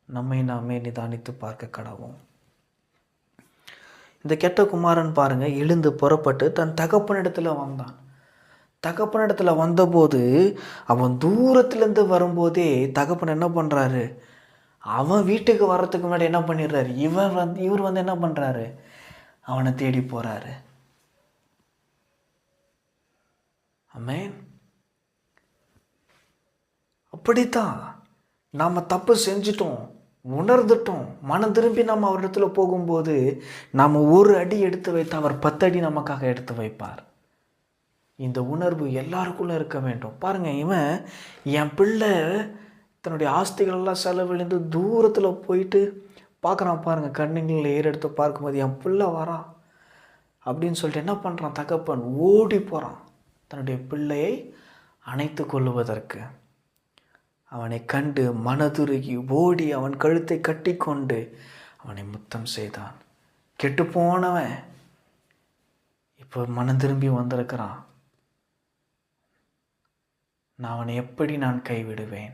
நம்மை நாமே நிதானித்து பார்க்க கடவோம். இந்த கெட்ட குமாரன் பாருங்கள், எழுந்து புறப்பட்டு தன் தகப்பனிடத்தில் வந்தான். தகப்பனிடத்தில் வந்தபோது அவன் தூரத்துலேருந்து வரும்போதே தகப்பன் என்ன பண்ணுறாரு? அவன் வீட்டுக்கு வர்றதுக்கு முன்னாடி என்ன பண்ணிடுறாரு, இவர் வந்து என்ன பண்ணுறாரு, அவனை தேடி போகிறாரு. ஆமென். அப்படித்தான் நாம் தப்பு செஞ்சிட்டோம், உணர்ந்துட்டோம், மனம் திரும்பி நம்ம அவரிடத்துல போகும்போது நாம் ஒரு அடி எடுத்து வைத்து அவர் 10 அடி நமக்காக எடுத்து வைப்பார். இந்த உணர்வு எல்லாருக்குள்ளே இருக்க வேண்டும். பாருங்கள், இவன் என் பிள்ளை தன்னுடைய ஆஸ்திகளெல்லாம் செலவழிந்து தூரத்தில் போயிட்டு பார்க்குறான். பாருங்கள், கண்ணுங்களில் ஏறெடுத்து பார்க்கும்போது என் பிள்ளை வரான் அப்படின்னு சொல்லிட்டு என்ன பண்ணுறான், தகப்பன் ஓடி போகிறான் தன்னுடைய பிள்ளையை அணைத்து கொள்ளுவதற்கு. அவனை கண்டு மனதுருகி ஓடி அவன் கழுத்தை கட்டி கொண்டு அவனை முத்தம் செய்தான். கெட்டு போனவன் இப்போ மனம் திரும்பி வந்திருக்கிறான். நான் அவனை எப்படி நான் கைவிடுவேன்,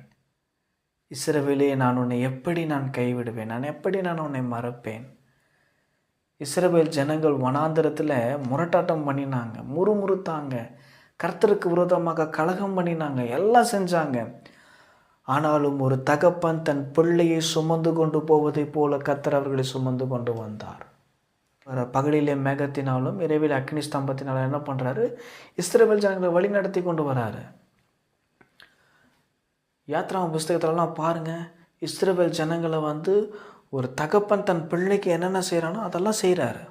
இஸ்ரவேலே நான் உன்னை எப்படி நான் கைவிடுவேன், நான் எப்படி நான் உன்னை மறப்பேன். இஸ்ரவேல் ஜனங்கள் வனாந்தரத்தில் முரட்டாட்டம் பண்ணினாங்க, முறுமுறுத்தாங்க, கர்த்தருக்கு விரோதமாக கலகம் பண்ணினாங்க, எல்லாம் செஞ்சாங்க. ஆனாலும் ஒரு தகப்பன் தன் பிள்ளையை சுமந்து கொண்டு போவதை போல கர்த்தர் அவர்களை சுமந்து கொண்டு வந்தார். பகலிலே மேகத்தினாலும் இரவில் அக்னி ஸ்தம்பத்தினாலும் என்ன பண்ணுறாரு, இஸ்ரவேல் ஜனங்களை வழி நடத்தி கொண்டு வராரு. யாத்ராம புஸ்தகத்திலலாம் பாருங்கள், இஸ்ரவேல் ஜனங்களை வந்து ஒரு தகப்பன் தன் பிள்ளைக்கு என்னென்ன செய்கிறானோ அதெல்லாம் செய்கிறாரு.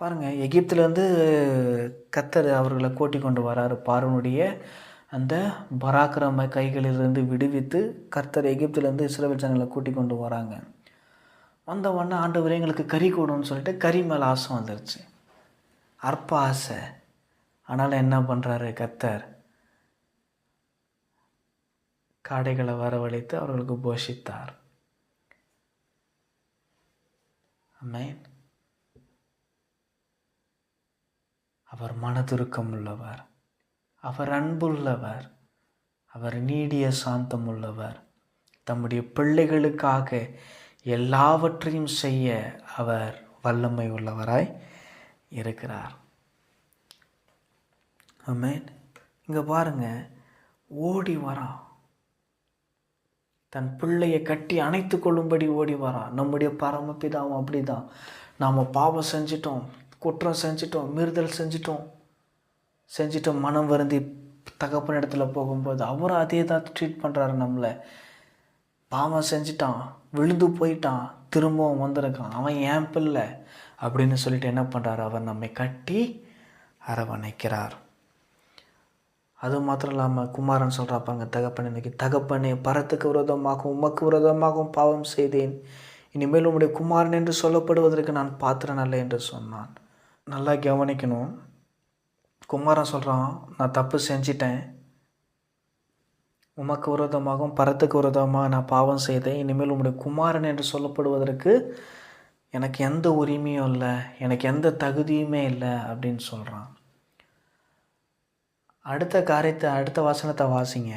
பாருங்கள், எகிப்திலேருந்து கர்த்தர் அவர்களை கூட்டி கொண்டு வராரு. பார்வோனுடைய அந்த பராக்கிரம கைகளிலிருந்து விடுவித்து கர்த்தர் எகிப்திலேருந்து இஸ்ரவேல் ஜனங்களை கூட்டி கொண்டு வராங்க. வந்த உடனே ஆண்டவரே எங்களுக்கு கறி கொடுன்னு சொல்லிட்டு கறி மேலே ஆசை வந்துருச்சு, அற்ப ஆசை. ஆனாலும் என்ன பண்ணுறாரு கர்த்தர், காடைகளை வரவழைத்து அவர்களுக்கு போஷித்தார். ஆமென். அவர் மனதுருக்கம் உள்ளவர், அவர் அன்புள்ளவர், அவர் நீடிய சாந்தம் உள்ளவர். தம்முடைய பிள்ளைகளுக்காக எல்லாவற்றையும் செய்ய அவர் வல்லமை உள்ளவராய் இருக்கிறார். ஆமென். இங்கே பாருங்கள், ஓடி வரான், தன் பிள்ளையை கட்டி அணைத்து கொள்ளும்படி ஓடி வரான். நம்முடைய பரமபிதாவும் அப்படி தான். நாம் பாவம் செஞ்சிட்டோம், குற்றம் செஞ்சிட்டோம், மீறுதல் செஞ்சிட்டோம், மனம் வருந்தி தகப்பன் இடத்துல போகும்போது அவரும் அதே தான் ட்ரீட் பண்ணுறாரு நம்மளை. பாவம் செஞ்சிட்டான், விழுந்து போயிட்டான், திரும்பவும் வந்திருக்கான், அவன் ஏன் பிள்ளை அப்படின்னு சொல்லிட்டு என்ன பண்ணுறாரு, அவர் நம்மை கட்டி அரவணைக்கிறார். அது மாத்திரம் இல்லாமல் குமாரன் சொல்கிறாப்பாங்க, தகப்பன் இன்னைக்கு, தகப்பனே பரத்துக்கு விரோதமாகவும் உமக்கு விரோதமாகவும் பாவம் செய்தேன், இனிமேல் உம்முடைய குமாரன் என்று சொல்லப்படுவதற்கு நான் பாத்திரன் அல்ல என்று சொன்னான். நல்லா கவனிக்கணும். குமாரன் சொல்கிறான், நான் தப்பு செஞ்சிட்டேன், உமக்கு விரோதமாகவும் பரத்துக்கு விரோதமாக நான் பாவம் செய்தேன், இனிமேல் உம்முடைய குமாரன் என்று சொல்லப்படுவதற்கு எனக்கு எந்த உரிமையும் இல்லை, எனக்கு எந்த தகுதியுமே இல்லை அப்படின்னு சொல்கிறான். அடுத்த வசனத்தை வாசிங்க.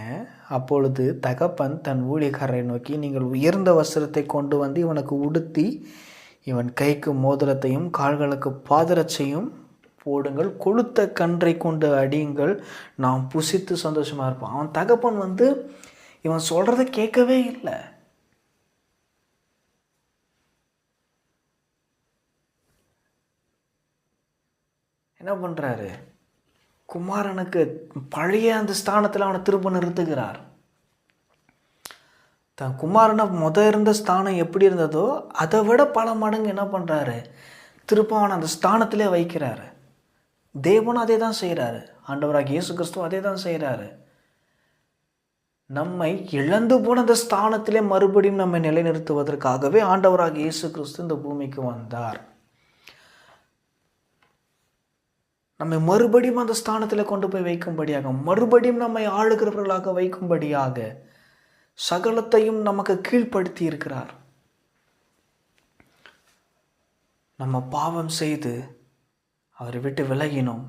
அப்பொழுது தகப்பன் தன் ஊழியக்காரரை நோக்கி, நீங்கள் உயர்ந்த வஸ்திரத்தை கொண்டு வந்து இவனுக்கு உடுத்தி இவன் கைக்கு மோதிரத்தையும் கால்களுக்கு பாதரட்சையும் போடுங்கள், கொளுத்த கன்றை கொண்டு அடியுங்கள், நாம் புசித்து சந்தோஷமாக இருப்போம். அவன் தகப்பன் வந்து இவன் சொல்கிறத கேட்கவே இல்லை. என்ன பண்ணுறாரு, குமாரனுக்கு பழைய அந்த ஸ்தானத்தில் அவனை திரும்ப நிறுத்துகிறார். தன் குமாரனை இருந்த ஸ்தானம் எப்படி இருந்ததோ அதை விட பல மடங்கு என்ன பண்ணுறாரு, திரும்ப அவனை அந்த ஸ்தானத்திலே வைக்கிறாரு. தேவனும் அதே தான் செய்கிறாரு, ஆண்டவராக இயேசு கிறிஸ்துவும் அதே தான் செய்கிறாரு. நம்மை இழந்து போன அந்த ஸ்தானத்திலே மறுபடியும் நம்மை நிலைநிறுத்துவதற்காகவே ஆண்டவராக இயேசு கிறிஸ்து இந்த பூமிக்கு வந்தார். நம்மை மறுபடியும் அந்த ஸ்தானத்தில் கொண்டு போய் வைக்கும்படியாக, மறுபடியும் நம்மை ஆளுகிறவர்களாக வைக்கும்படியாக சகலத்தையும் நமக்கு கீழ்ப்படுத்தி இருக்கிறார். நம்ம பாவம் செய்து அவரை விட்டு விலகினோம்.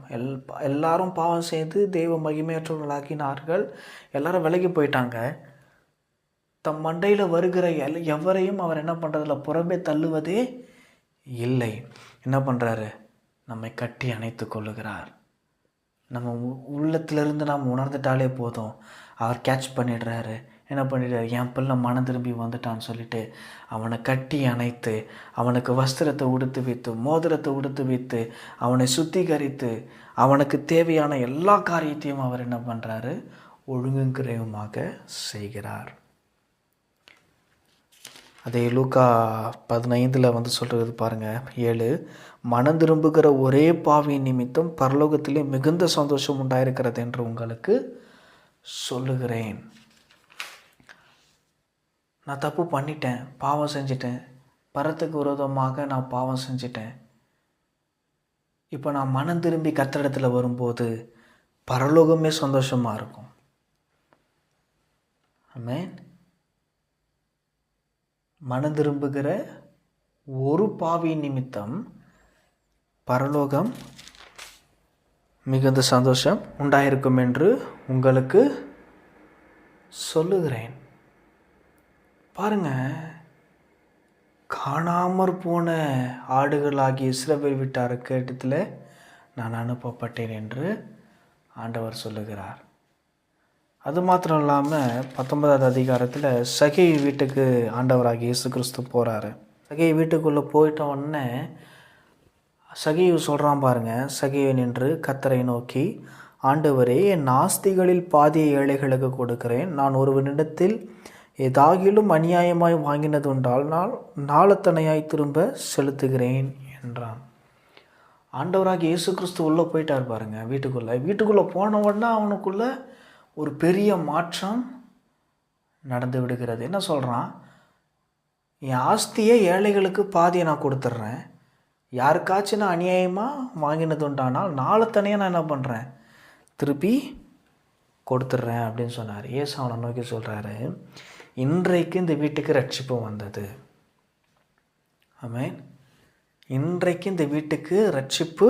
எல்லாரும் பாவம் செய்து தெய்வ மகிமையற்றவர்களாகினார்கள். எல்லாரும் விலகி போயிட்டாங்க. தம் மண்டையில் வருகிற எவரையும் அவர் என்ன பண்ணுறதில்ல, புறம்பே தள்ளுவதே இல்லை. என்ன பண்ணுறாரு, நம்மை கட்டி அணைத்து கொள்ளுகிறார். நம்ம உள்ளத்திலிருந்து நாம் உணர்ந்துட்டாலே போதும், அவர் கேட்ச் பண்ணிடுறாரு. என்ன பண்ணிட்டார், என் பிள்ளை மனம் திரும்பி வந்துட்டான்னு சொல்லிட்டு அவனை கட்டி அணைத்து, அவனுக்கு வஸ்திரத்தை உடுத்து வைத்து, மோதிரத்தை உடுத்து வைத்து, அவனை சுத்திகரித்து, அவனுக்கு தேவையான எல்லா காரியத்தையும் அவர் என்ன பண்ணுறாரு, ஒழுங்குகிரகமாக செய்கிறார். அதே லூக்கா 15 சொல்கிறது பாருங்கள், 7, மனம் திரும்புகிற ஒரே பாவியின் நிமித்தம் பரலோகத்திலே மிகுந்த சந்தோஷம் உண்டாயிருக்கிறது என்று உங்களுக்கு சொல்லுகிறேன். நான் தப்பு பண்ணிட்டேன், பாவம் செஞ்சிட்டேன், பரத்துக்கு விரோதமாக நான் பாவம் செஞ்சிட்டேன். இப்போ நான் மனம் திரும்பி கர்த்தரிடத்தில் வரும்போது பரலோகமே சந்தோஷமாக இருக்கும். ஆமென். மனம் திரும்புகிற ஒரு பாவியின் நிமித்தம் பரலோகம் மிகுந்த சந்தோஷம் உண்டாயிருக்கும் என்று உங்களுக்கு சொல்லுகிறேன். பாருங்க, காணாமற் போன ஆடுகளாகிய இஸ்ரவேல் வீட்டார் கேட்டத்தில் நான் அனுப்பப்பட்டேன் என்று ஆண்டவர் சொல்லுகிறார். அது மாத்திரம் இல்லாமல் 19வது அதிகாரத்தில் சகேயு வீட்டுக்கு ஆண்டவராகிய இயேசு கிறிஸ்து போகிறாரு. சகேயு வீட்டுக்குள்ளே போயிட்ட உடனே சகேயு சொல்கிறான் பாருங்க, சகேயு நின்று கர்த்தரை நோக்கி, ஆண்டவரே, என் ஆஸ்திகளில் பாதியை ஏழைகளுக்கு கொடுக்கிறேன். நான் ஒருவனிடத்தில் ஏதாகிலும் அநியாயமாய் வாங்கினது உண்டால் நான் நாளத்தனையாய் திரும்ப செலுத்துகிறேன் என்றான். ஆண்டவராகிய இயேசு கிறிஸ்து உள்ளே போயிட்டார் பாருங்க வீட்டுக்குள்ளே போன உடனே அவனுக்குள்ள ஒரு பெரிய மாற்றம் நடந்து விடுகிறது. என்ன சொல்கிறான், என் ஆஸ்தியை ஏழைகளுக்கு பாதியை நான் கொடுத்துட்றேன். யாருக்காச்சும் நான் அநியாயமாக வாங்கினது உண்டானால் நாளத்தனையாக நான் என்ன பண்ணுறேன், திருப்பி கொடுத்துட்றேன் அப்படின்னு சொன்னார். ஏசு அவனை நோக்கி சொல்கிறாரு, இன்றைக்கு இந்த வீட்டுக்கு ரட்சிப்பு வந்தது. ஆமென். இன்றைக்கு இந்த வீட்டுக்கு ரட்சிப்பு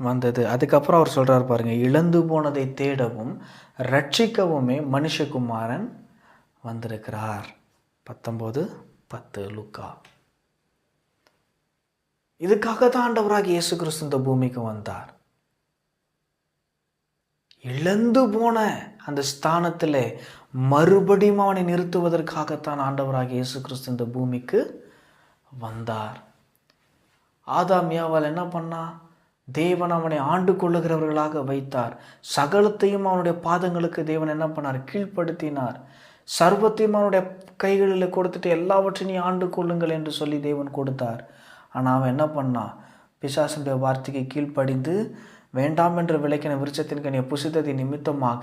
வந்தது. அதுக்கப்புறம் அவர் சொல்கிறார் பாருங்கள், இழந்து போனதை தேடவும் ரட்சிக்கவுமே மனுஷகுமாரன் வந்திருக்கிறார். 19:10 லூக்கா. இதுக்காக தான் ஆண்டவராகிய இயேசு கிறிஸ்து இந்த பூமிக்கு வந்தார். இழந்து போன அந்த ஸ்தானத்தில் மறுபடியும் அவனை நிறுத்துவதற்காகத்தான் ஆண்டவராகிய இயேசு கிறிஸ்து இந்த பூமிக்கு வந்தார். ஆதாம் ஏவாள் என்ன பண்ணா, தேவன் அவனை ஆண்டு கொள்ளுகிறவர்களாக வைத்தார். சகலத்தையும் அவனுடைய பாதங்களுக்கு தேவன் என்ன பண்ணார், கீழ்ப்படுத்தினார். சர்வத்தையும் அவனுடைய கைகளில் கொடுத்துட்டு எல்லாவற்றையும் ஆண்டு கொள்ளுங்கள் என்று சொல்லி தேவன் கொடுத்தார். ஆனால் அவன் என்ன பண்ணான், பிசாசுடைய வார்த்தைக்கு கீழ்ப்படிந்து வேண்டாம் என்று விளக்கின விருட்சத்தின் கனியை புசித்ததின் நிமித்தமாக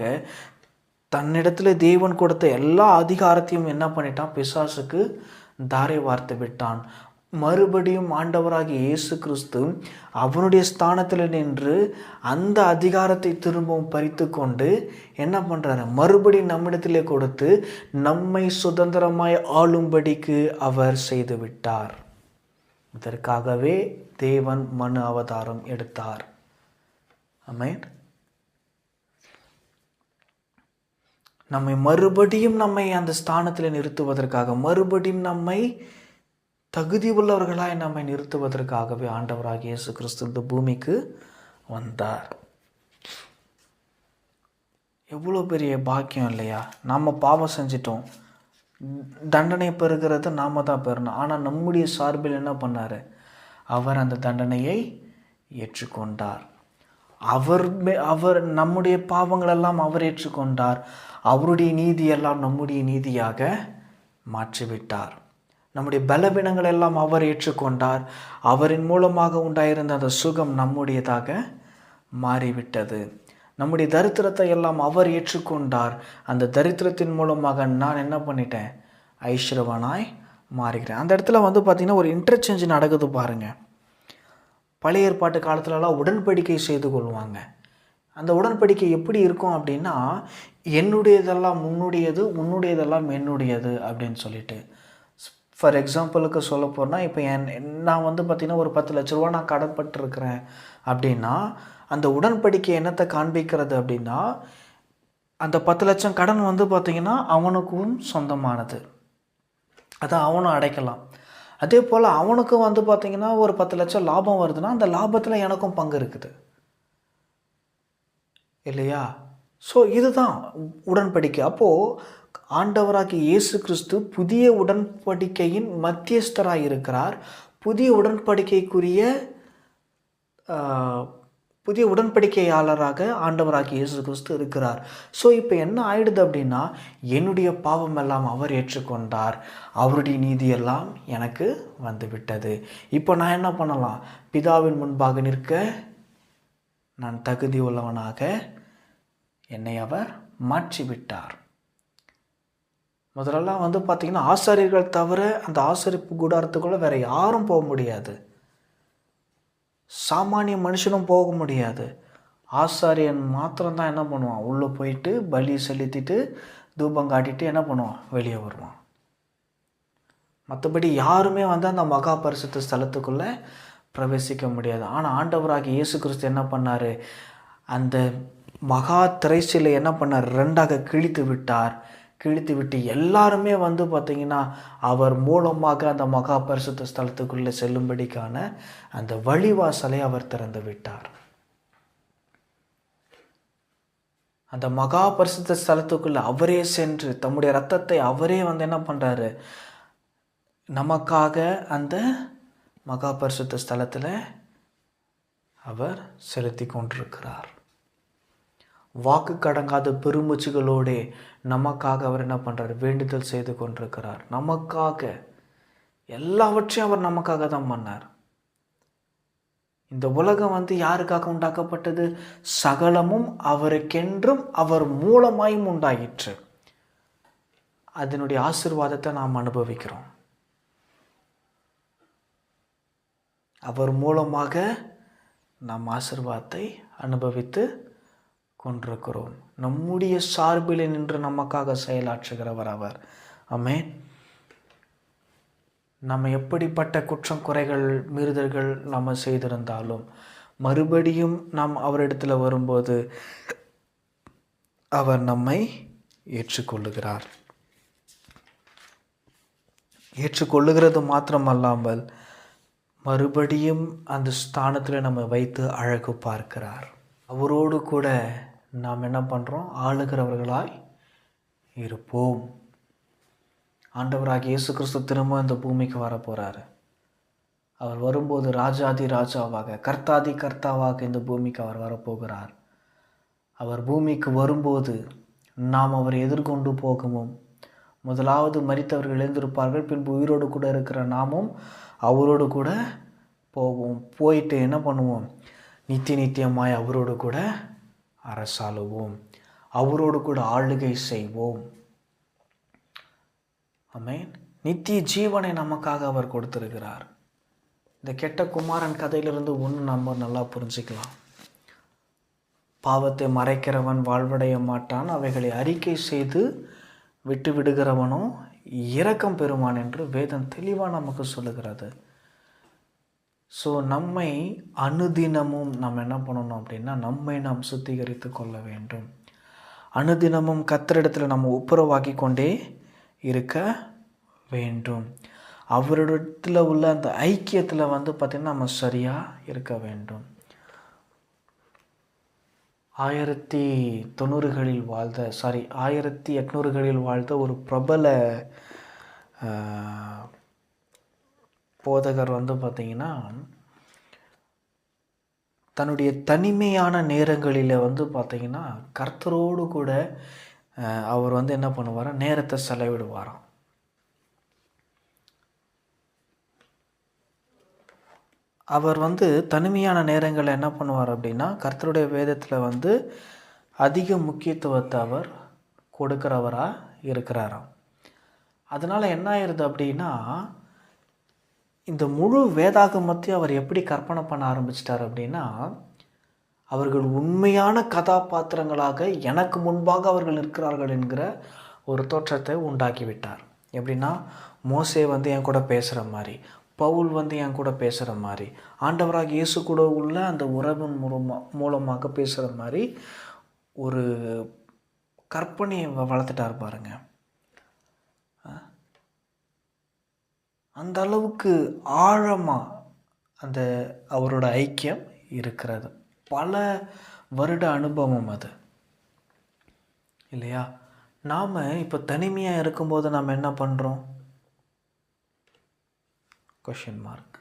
தன்னிடத்தில் தேவன் கொடுத்த எல்லா அதிகாரத்தையும் என்ன பண்ணிட்டான், பிசாசுக்கு தாரை வார்த்து விட்டான். மறுபடியும் ஆண்டவராகிய இயேசு கிறிஸ்து அவனுடைய ஸ்தானத்தில் நின்று அந்த அதிகாரத்தை திரும்பவும் பறித்து கொண்டு என்ன பண்ணுறாரு, மறுபடியும் நம்மிடத்திலே கொடுத்து நம்மை சுதந்திரமாய் ஆளும்படிக்கு அவர் செய்து விட்டார். இதற்காகவே தேவன் மனு அவதாரம் எடுத்தார். ஆமென். நம்மை மறுபடியும் அந்த ஸ்தானத்தில் நிறுத்துவதற்காக, மறுபடியும் நம்மை தகுதி உள்ளவர்களாய் நம்மை நிறுத்துவதற்காகவே ஆண்டவராகிய இயேசு கிறிஸ்து இந்த பூமிக்கு வந்தார். எவ்வளோ பெரிய பாக்கியம் இல்லையா? நாம் பாவம் செஞ்சிட்டோம், தண்டனை பெறுகிறது நாம் தான் பெறணும். ஆனால் நம்முடைய சார்பில் என்ன பண்ணார், அவர் அந்த தண்டனையை ஏற்றுக்கொண்டார். அவர் நம்முடைய பாவங்களெல்லாம் அவர் ஏற்றுக்கொண்டார். அவருடைய நீதியெல்லாம் நம்முடைய நீதியாக மாற்றிவிட்டார். நம்முடைய பலவீனங்கள் எல்லாம் அவர் ஏற்றுக்கொண்டார். அவரின் மூலமாக உண்டாயிருந்த அந்த சுகம் நம்முடையதாக மாறிவிட்டது. நம்முடைய தரித்திரத்தை எல்லாம் அவர் ஏற்றுக்கொண்டார். அந்த தரித்திரத்தின் மூலமாக நான் என்ன பண்ணிட்டேன், ஐஸ்வர்யவானாய் மாறுகிறேன். அந்த இடத்துல பார்த்திங்கன்னா ஒரு இன்டர்சேஞ்ச் நடக்குது பாருங்கள். பழைய ஏற்பாட்டு காலத்துலலாம் உடன்படிக்கை செய்து கொள்வாங்க. அந்த உடன்படிக்கை எப்படி இருக்கும் அப்படின்னா, என்னுடையதெல்லாம் உன்னுடையது, உன்னுடையதெல்லாம் என்னுடையது அப்படின்னு சொல்லிட்டு. ஃபார் எக்ஸாம்பிளுக்கு சொல்ல போனால், இப்போ நான் பார்த்திங்கன்னா ஒரு 10 லட்ச ரூபா நான் கடன்பட்டுருக்கிறேன் அப்படின்னா, அந்த உடன்படிக்கை என்னத்தை காண்பிக்கிறது அப்படின்னா, அந்த 10 லட்சம் கடன் பார்த்திங்கன்னா அவனுக்கும் சொந்தமானது, அதை அவனும் அடைக்கலாம். அதே போல் அவனுக்கும் பார்த்திங்கன்னா ஒரு 10 லட்சம் லாபம் வருதுன்னா அந்த லாபத்தில் எனக்கும் பங்கு இருக்குது இல்லையா? ஸோ இதுதான் உடன்படிக்கை. அப்போது ஆண்டவராகிய இயேசு கிறிஸ்து புதிய உடன்படிக்கையின் மத்தியஸ்தராக இருக்கிறார். புதிய உடன்படிக்கைக்குரிய புதிய உடன்படிக்கையாளராக ஆண்டவராகிய இயேசு கிறிஸ்து இருக்கிறார். ஸோ இப்போ என்ன ஆயிடுது அப்படின்னா, என்னுடைய பாவம் எல்லாம் அவர் ஏற்றுக்கொண்டார், அவருடைய நீதியெல்லாம் எனக்கு வந்து விட்டது. இப்போ நான் என்ன பண்ணலாம்? பிதாவின் முன்பாக நிற்க நான் தகுதி உள்ளவனாக என்னை அவர் மாற்றிவிட்டார். முதலெல்லாம் பார்த்திங்கன்னா ஆசாரியர்கள் தவிர அந்த ஆசரிப்பு கூடாரத்துக்குள்ளே வேறு யாரும் போக முடியாது. சாமானிய மனுஷனும் போக முடியாது. ஆசாரியன் மாத்திரம்தான் என்ன பண்ணுவான்? உள்ளே போயிட்டு பலி செலுத்திட்டு தூபம் காட்டிட்டு என்ன பண்ணுவான்? வெளியே வருவான். மற்றபடி யாருமே அந்த மகா பரிசுத்த ஸ்தலத்துக்குள்ளே பிரவேசிக்க முடியாது. ஆனால் ஆண்டவராகிய இயேசு கிறிஸ்து என்ன பண்ணார்? அந்த மகா திரைச்சீலை என்ன பண்ணார்? ரெண்டாக கிழித்து விட்டார். கிழித்து விட்டு எல்லாருமே பார்த்திங்கன்னா அவர் மூலமாக அந்த மகா பரிசுத்த ஸ்தலத்துக்குள்ளே செல்லும்படிக்கான அந்த வழிவாசலை அவர் திறந்து விட்டார். அந்த மகா பரிசுத்த ஸ்தலத்துக்குள்ளே அவரே சென்று தம்முடைய இரத்தத்தை அவரே என்ன பண்ணுறாரு? நமக்காக அந்த மகா பரிசுத்த ஸ்தலத்தில் அவர் செலுத்தி கொண்டிருக்கிறார். வாக்கு கடங்காத பெருமூச்சுகளோடு நமக்காக அவர் என்ன பண்ணுறார்? வேண்டுதல் செய்து கொண்டிருக்கிறார். நமக்காக எல்லாவற்றையும் அவர் நமக்காக தான் பண்ணார். இந்த உலகம் யாருக்காக உண்டாக்கப்பட்டது? சகலமும் அவருக்கென்றும் அவர் மூலமாயும் உண்டாயிற்று. அதனுடைய ஆசீர்வாதத்தை நாம் அனுபவிக்கிறோம். அவர் மூலமாக நாம் ஆசீர்வாதத்தை அனுபவித்து கொண்டிருக்கிறோம். நம்முடைய சார்பில் நின்று நமக்காக செயலாற்றுகிறவர் அவர். ஆமென். நம்ம எப்படிப்பட்ட குற்றம் குறைகள் மீறுதல்கள் நம்ம செய்திருந்தாலும் மறுபடியும் நாம் அவரிடத்தில் வரும்போது அவர் நம்மை ஏற்றுக்கொள்ளுகிறார். ஏற்றுக்கொள்ளுகிறது மாத்திரமல்லாமல் மறுபடியும் அந்த ஸ்தானத்தில் நம்ம வைத்து அழகு பார்க்கிறார். அவரோடு கூட நாம் என்ன பண்ணுறோம்? ஆளுகிறவர்களாய் இருப்போம். ஆண்டவராகிய இயேசு கிறிஸ்து திரும்ப இந்த பூமிக்கு வரப்போகிறாரு. அவர் வரும்போது ராஜாதி ராஜாவாக கர்த்தாதி கர்த்தாவாக இந்த பூமிக்கு அவர் வரப்போகிறார். அவர் பூமிக்கு வரும்போது நாம் அவரை எதிர்கொண்டு போகவும், முதலாவது மரித்தவர்கள் எழுந்திருப்பார்கள், பின்பு உயிரோடு கூட இருக்கிற நாமும் அவரோடு கூட போவோம். போயிட்டு என்ன பண்ணுவோம்? நித்தியமாய் அவரோடு கூட அரசாளுவோம், அவரோடு கூட ஆளுகை செய்வோம். ஆமென். நித்திய ஜீவனை நமக்காக அவர் கொடுத்திருக்கிறார். இந்த கெட்ட குமாரன் கதையிலிருந்து ஒன்று நம்ம நல்லா புரிஞ்சுக்கலாம். பாவத்தை மறைக்கிறவன் வாழ்வடைய மாட்டான், அவைகளை அறிக்கை செய்து விட்டு விடுகிறவனோ இரக்கம் பெறுவான் என்று வேதம் தெளிவாக நமக்கு சொல்லுகிறது. ஸோ நம்மை அனுதினமும் நம்ம என்ன பண்ணணும் அப்படின்னா, நம்மை நாம் சுத்திகரித்து கொள்ள வேண்டும். அனுதினமும் கர்த்தரிடத்தில் நம்ம ஒப்புரவாக்கி கொண்டே இருக்க வேண்டும். அவரிடத்தில் உள்ள அந்த ஐக்கியத்தில் பார்த்திங்கன்னா நம்ம சரியாக இருக்க வேண்டும். 1800களில் வாழ்ந்த ஒரு பிரபல போதகர் பார்த்திங்கன்னா தன்னுடைய தனிமையான நேரங்களில் பார்த்திங்கன்னா கர்த்தரோடு கூட அவர் என்ன பண்ணுவார்? நேரத்தை செலவிடுவாராம். அவர் தனிமையான நேரங்களில் என்ன பண்ணுவார் அப்படின்னா, கர்த்தருடைய வேதத்தில் அதிக முக்கியத்துவத்தை அவர் கொடுக்கிறவராக இருக்கிறாராம். அதனால் என்ன ஆயிடுது அப்படின்னா, இந்த முழு வேதாகமத்தையும் அவர் எப்படி கற்பனை பண்ண ஆரம்பிச்சிட்டார் அப்படின்னா, அவர்கள் உண்மையான கதாபாத்திரங்களாக எனக்கு முன்பாக அவர்கள் இருக்கிறார்கள் என்கிற ஒரு தோற்றத்தை உண்டாக்கிவிட்டார். எப்படின்னா, மோசே என் கூட பேசுகிற மாதிரி, பவுல் என் கூட பேசுகிற மாதிரி, ஆண்டவராக இயேசு கூட உள்ள அந்த உறவின் மூலமாக பேசுகிற மாதிரி ஒரு கற்பனையை வளர்த்துட்டார் பாருங்க. அந்த அளவுக்கு ஆழமாக அந்த அவரோட ஐக்கியம் இருக்கிறது. பல வருட அனுபவம் அது இல்லையா? நாம் இப்போ தனிமையாக இருக்கும்போது நாம் என்ன பண்ணுறோம்? Question mark.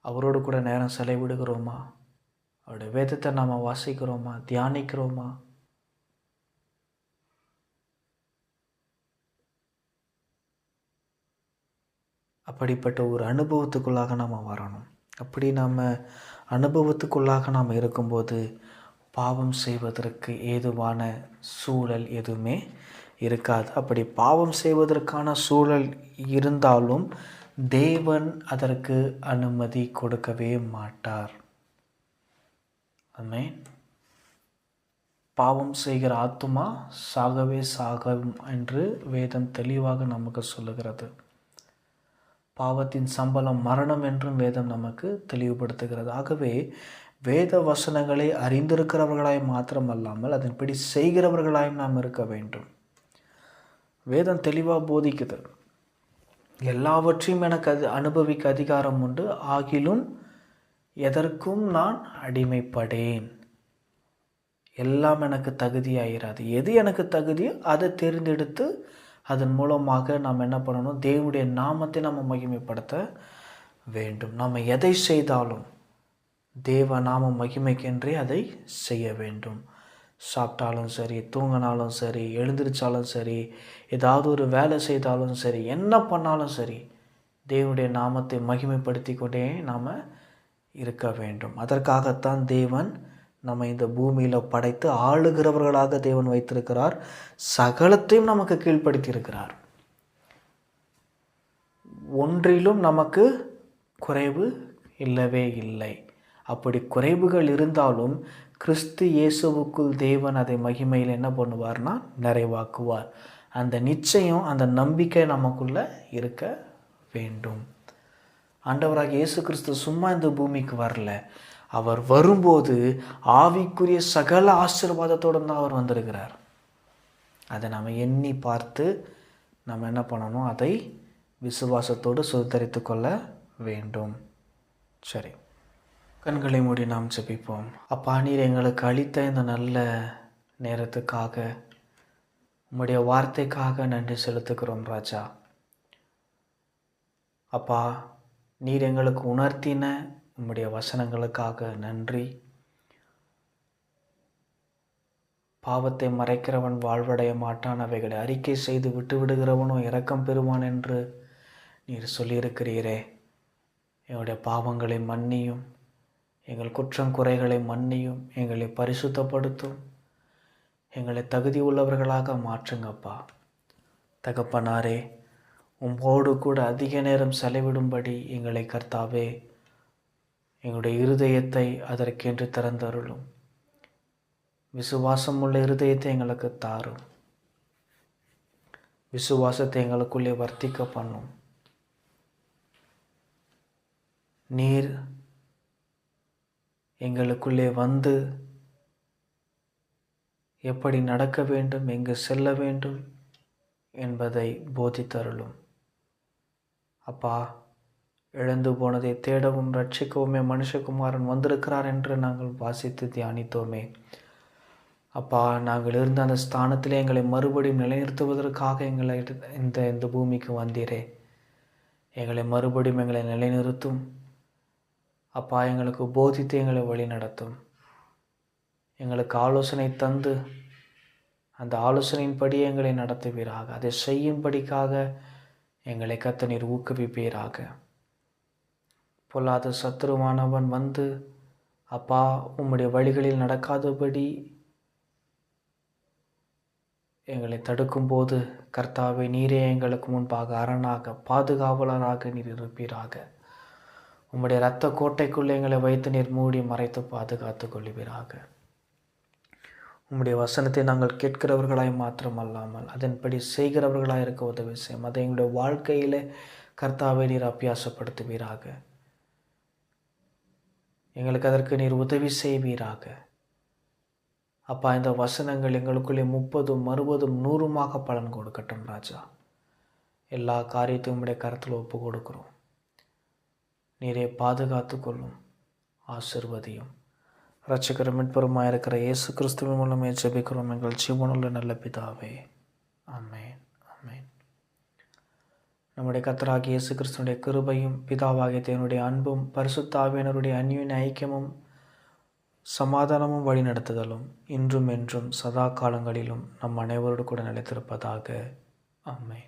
அவரோடு கூட நேரம் செலவிடுகிறோமா? அவருடைய வேதத்தை நாம் வாசிக்கிறோமா? தியானிக்கிறோமா? அப்படிப்பட்ட ஒரு அனுபவத்துக்குள்ளாக நாம் வரணும். அப்படி நாம் அனுபவத்துக்குள்ளாக நாம் இருக்கும்போது பாவம் செய்வதற்கு ஏதுவான சூழல் எதுவுமே இருக்காது. அப்படி பாவம் செய்வதற்கான சூழல் இருந்தாலும் தேவன் அதற்கு அனுமதி கொடுக்கவே மாட்டார். ஆமென். பாவம் செய்கிற ஆத்துமா சாகவே சாகும் என்று வேதம் தெளிவாக நமக்கு சொல்லுகிறது. பாவத்தின் சம்பளம் மரணம் என்றும் வேதம் நமக்கு தெளிவுபடுத்துகிறது. ஆகவே வேத வசனங்களை அறிந்திருக்கிறவர்களாய் மாத்திரமல்லாமல் அதன்படி செய்கிறவர்களாயும் நாம் இருக்க வேண்டும். வேதம் தெளிவாக போதிக்குது. எல்லாவற்றையும் எனக்கு அனுபவிக்க அதிகாரம் உண்டு, ஆகிலும் எதற்கும் நான் அடிமைப்படேன். எல்லாம் எனக்கு தகுதியாயிராது. எது எனக்கு தகுதியோ அதை தேர்ந்தெடுத்து அதன் மூலமாக நாம் என்ன பண்ணணும்? தேவனுடைய நாமத்தை நம்ம மகிமைப்படுத்த வேண்டும். நம்ம எதை செய்தாலும் தேவ நாம மகிமைக்கென்றே அதை செய்ய வேண்டும். சாப்பிட்டாலும் சரி, தூங்கினாலும் சரி, எழுந்திரிச்சாலும் சரி, ஏதாவது ஒரு வேலை செய்தாலும் சரி, என்ன பண்ணாலும் சரி, தேவனுடைய நாமத்தை மகிமைப்படுத்தி கொண்டே நாம் இருக்க வேண்டும். அதற்காகத்தான் தேவன் நம்ம இந்த பூமியில் படைத்து ஆளுகிறவர்களாக தேவன் வைத்திருக்கிறார். சகலத்தையும் நமக்கு கீழ்ப்படுத்தி இருக்கிறார். ஒன்றிலும் நமக்கு குறைவு இல்லவே இல்லை. அப்படி குறைவுகள் இருந்தாலும் கிறிஸ்து இயேசுவுக்குள் தேவன் அதை மகிமையில் என்ன பண்ணுவார்னா நிறைவாக்குவார். அந்த நிச்சயம், அந்த நம்பிக்கை நமக்குள்ளே இருக்க வேண்டும். ஆண்டவராக இயேசு கிறிஸ்து சும்மா இந்த பூமிக்கு வரல. அவர் வரும்போது ஆவிக்குரிய சகல ஆசீர்வாதத்தோடு தான் அவர் வந்திருக்கிறார். அதை நாம் எண்ணி பார்த்து நம்ம என்ன பண்ணணும்? அதை விசுவாசத்தோடு சுதந்திரித்து கொள்ள வேண்டும். சரி, கண்களை மூடி நாம் ஜெபிப்போம். அப்பா, நீர் எங்களுக்கு அளித்த இந்த நல்ல நேரத்துக்காக, உம்முடைய வார்த்தைக்காக நன்றி செலுத்துகிறோம் ராஜா. அப்பா, நீர் எங்களுக்கு உணர்த்தின உம்முடைய வசனங்களுக்காக நன்றி. பாவத்தை மறைக்கிறவன் வாழ்வடைய மாட்டான், அவைகளை அறிக்கை செய்து விட்டு விடுகிறவனோ இரக்கம் பெறுவான் என்று நீர் சொல்லியிருக்கிறீரே. எங்களுடைய பாவங்களை மன்னியும், எங்கள் குற்றம் குறைகளை மன்னியும், எங்களை பரிசுத்தப்படுத்தும், எங்களை தகுதி உள்ளவர்களாக மாற்றுங்கப்பா. தகப்பனாரே, உம்மோடு கூட அதிக நேரம் செலவிடும்படி எங்களை கர்த்தாவே எங்களுடைய இருதயத்தை அதற்கென்று திறந்தருளும். விசுவாசம் உள்ள இருதயத்தை எங்களுக்கு தாரும். விசுவாசத்தை எங்களுக்குள்ளே வர்த்திக்க பண்ணும். நீர் எங்களுக்குள்ளே வந்து எப்படி நடக்க வேண்டும், எங்கு செல்ல வேண்டும் என்பதை போதித்தருளும். அப்பா, இழந்து போனதை தேடவும் ரட்சிக்கவுமே மனுஷகுமாரன் வந்திருக்கிறார் என்று நாங்கள் வாசித்து தியானித்தோமே. அப்பா, நாங்கள் இருந்த அந்த ஸ்தானத்திலே எங்களை மறுபடியும் நிலைநிறுத்துவதற்காக எங்களை இந்த பூமிக்கு வந்தீரே. எங்களை மறுபடியும் எங்களை நிலைநிறுத்தும். அப்பா, எங்களுக்கு போதித்து எங்களை வழி நடத்தும். எங்களுக்கு ஆலோசனை தந்து அந்த ஆலோசனையின்படி எங்களை நடத்துவீராக. அதை செய்யும்படிக்காக எங்களை கர்த்தர் ஊக்குவிப்பீராக. பொல்லாத சத்துருவானவன் வந்து அப்பா உம்முடைய வழிகளில் நடக்காதபடி எங்களை தடுக்கும்போது கர்த்தாவே, நீரே எங்களுக்கு முன்பாக அரணாக பாதுகாவலராக நீர் இருப்பீராக. உம்முடைய இரத்த கோட்டைக்குள்ளே எங்களை வைத்து நீர் மூடி மறைத்து பாதுகாத்து கொள்வீராக. உம்முடைய வசனத்தை நாங்கள் கேட்கிறவர்களாய் மாத்திரமல்லாமல் அதன்படி செய்கிறவர்களாக இருக்க உதவி செய்யும். அதை எங்களுடைய வாழ்க்கையில் கர்த்தாவை நீர் அபியாசப்படுத்துவீராக. எங்களுக்கு அதற்கு நீர் உதவி செய்வீராக. அப்பா, இந்த வசனங்கள் எங்களுக்குள்ளே 30, 60, 100 பலன் கொடுக்கட்டும் ராஜா. எல்லா காரியத்தையும் உம்முடைய கருத்தில் ஒப்பு கொடுக்கிறோம். நீரே பாதுகாத்து கொள்ளும், ஆசிர்வதியும். இரட்சகரும் மீட்பருமாய் இருக்கிற இயேசு கிறிஸ்துவின் மூலமே ஜெபிக்கிறோம் எங்கள் ஜீவனுள்ள நல்ல பிதாவே. ஆமென், ஆமென். நம்முடைய கர்த்தராகிய இயேசு கிறிஸ்துவினுடைய கிருபையும் பிதாவாகிய தேவனுடைய அன்பும் பரிசுத்த ஆவியானவருடைய அந்யோன்ய ஐக்கியமும் சமாதானமும் வழிநடத்துதலும் இன்றும் என்றும் சதா காலங்களிலும் நம் அனைவரோடு கூட நிலைத்திருப்பதாக. ஆமென்.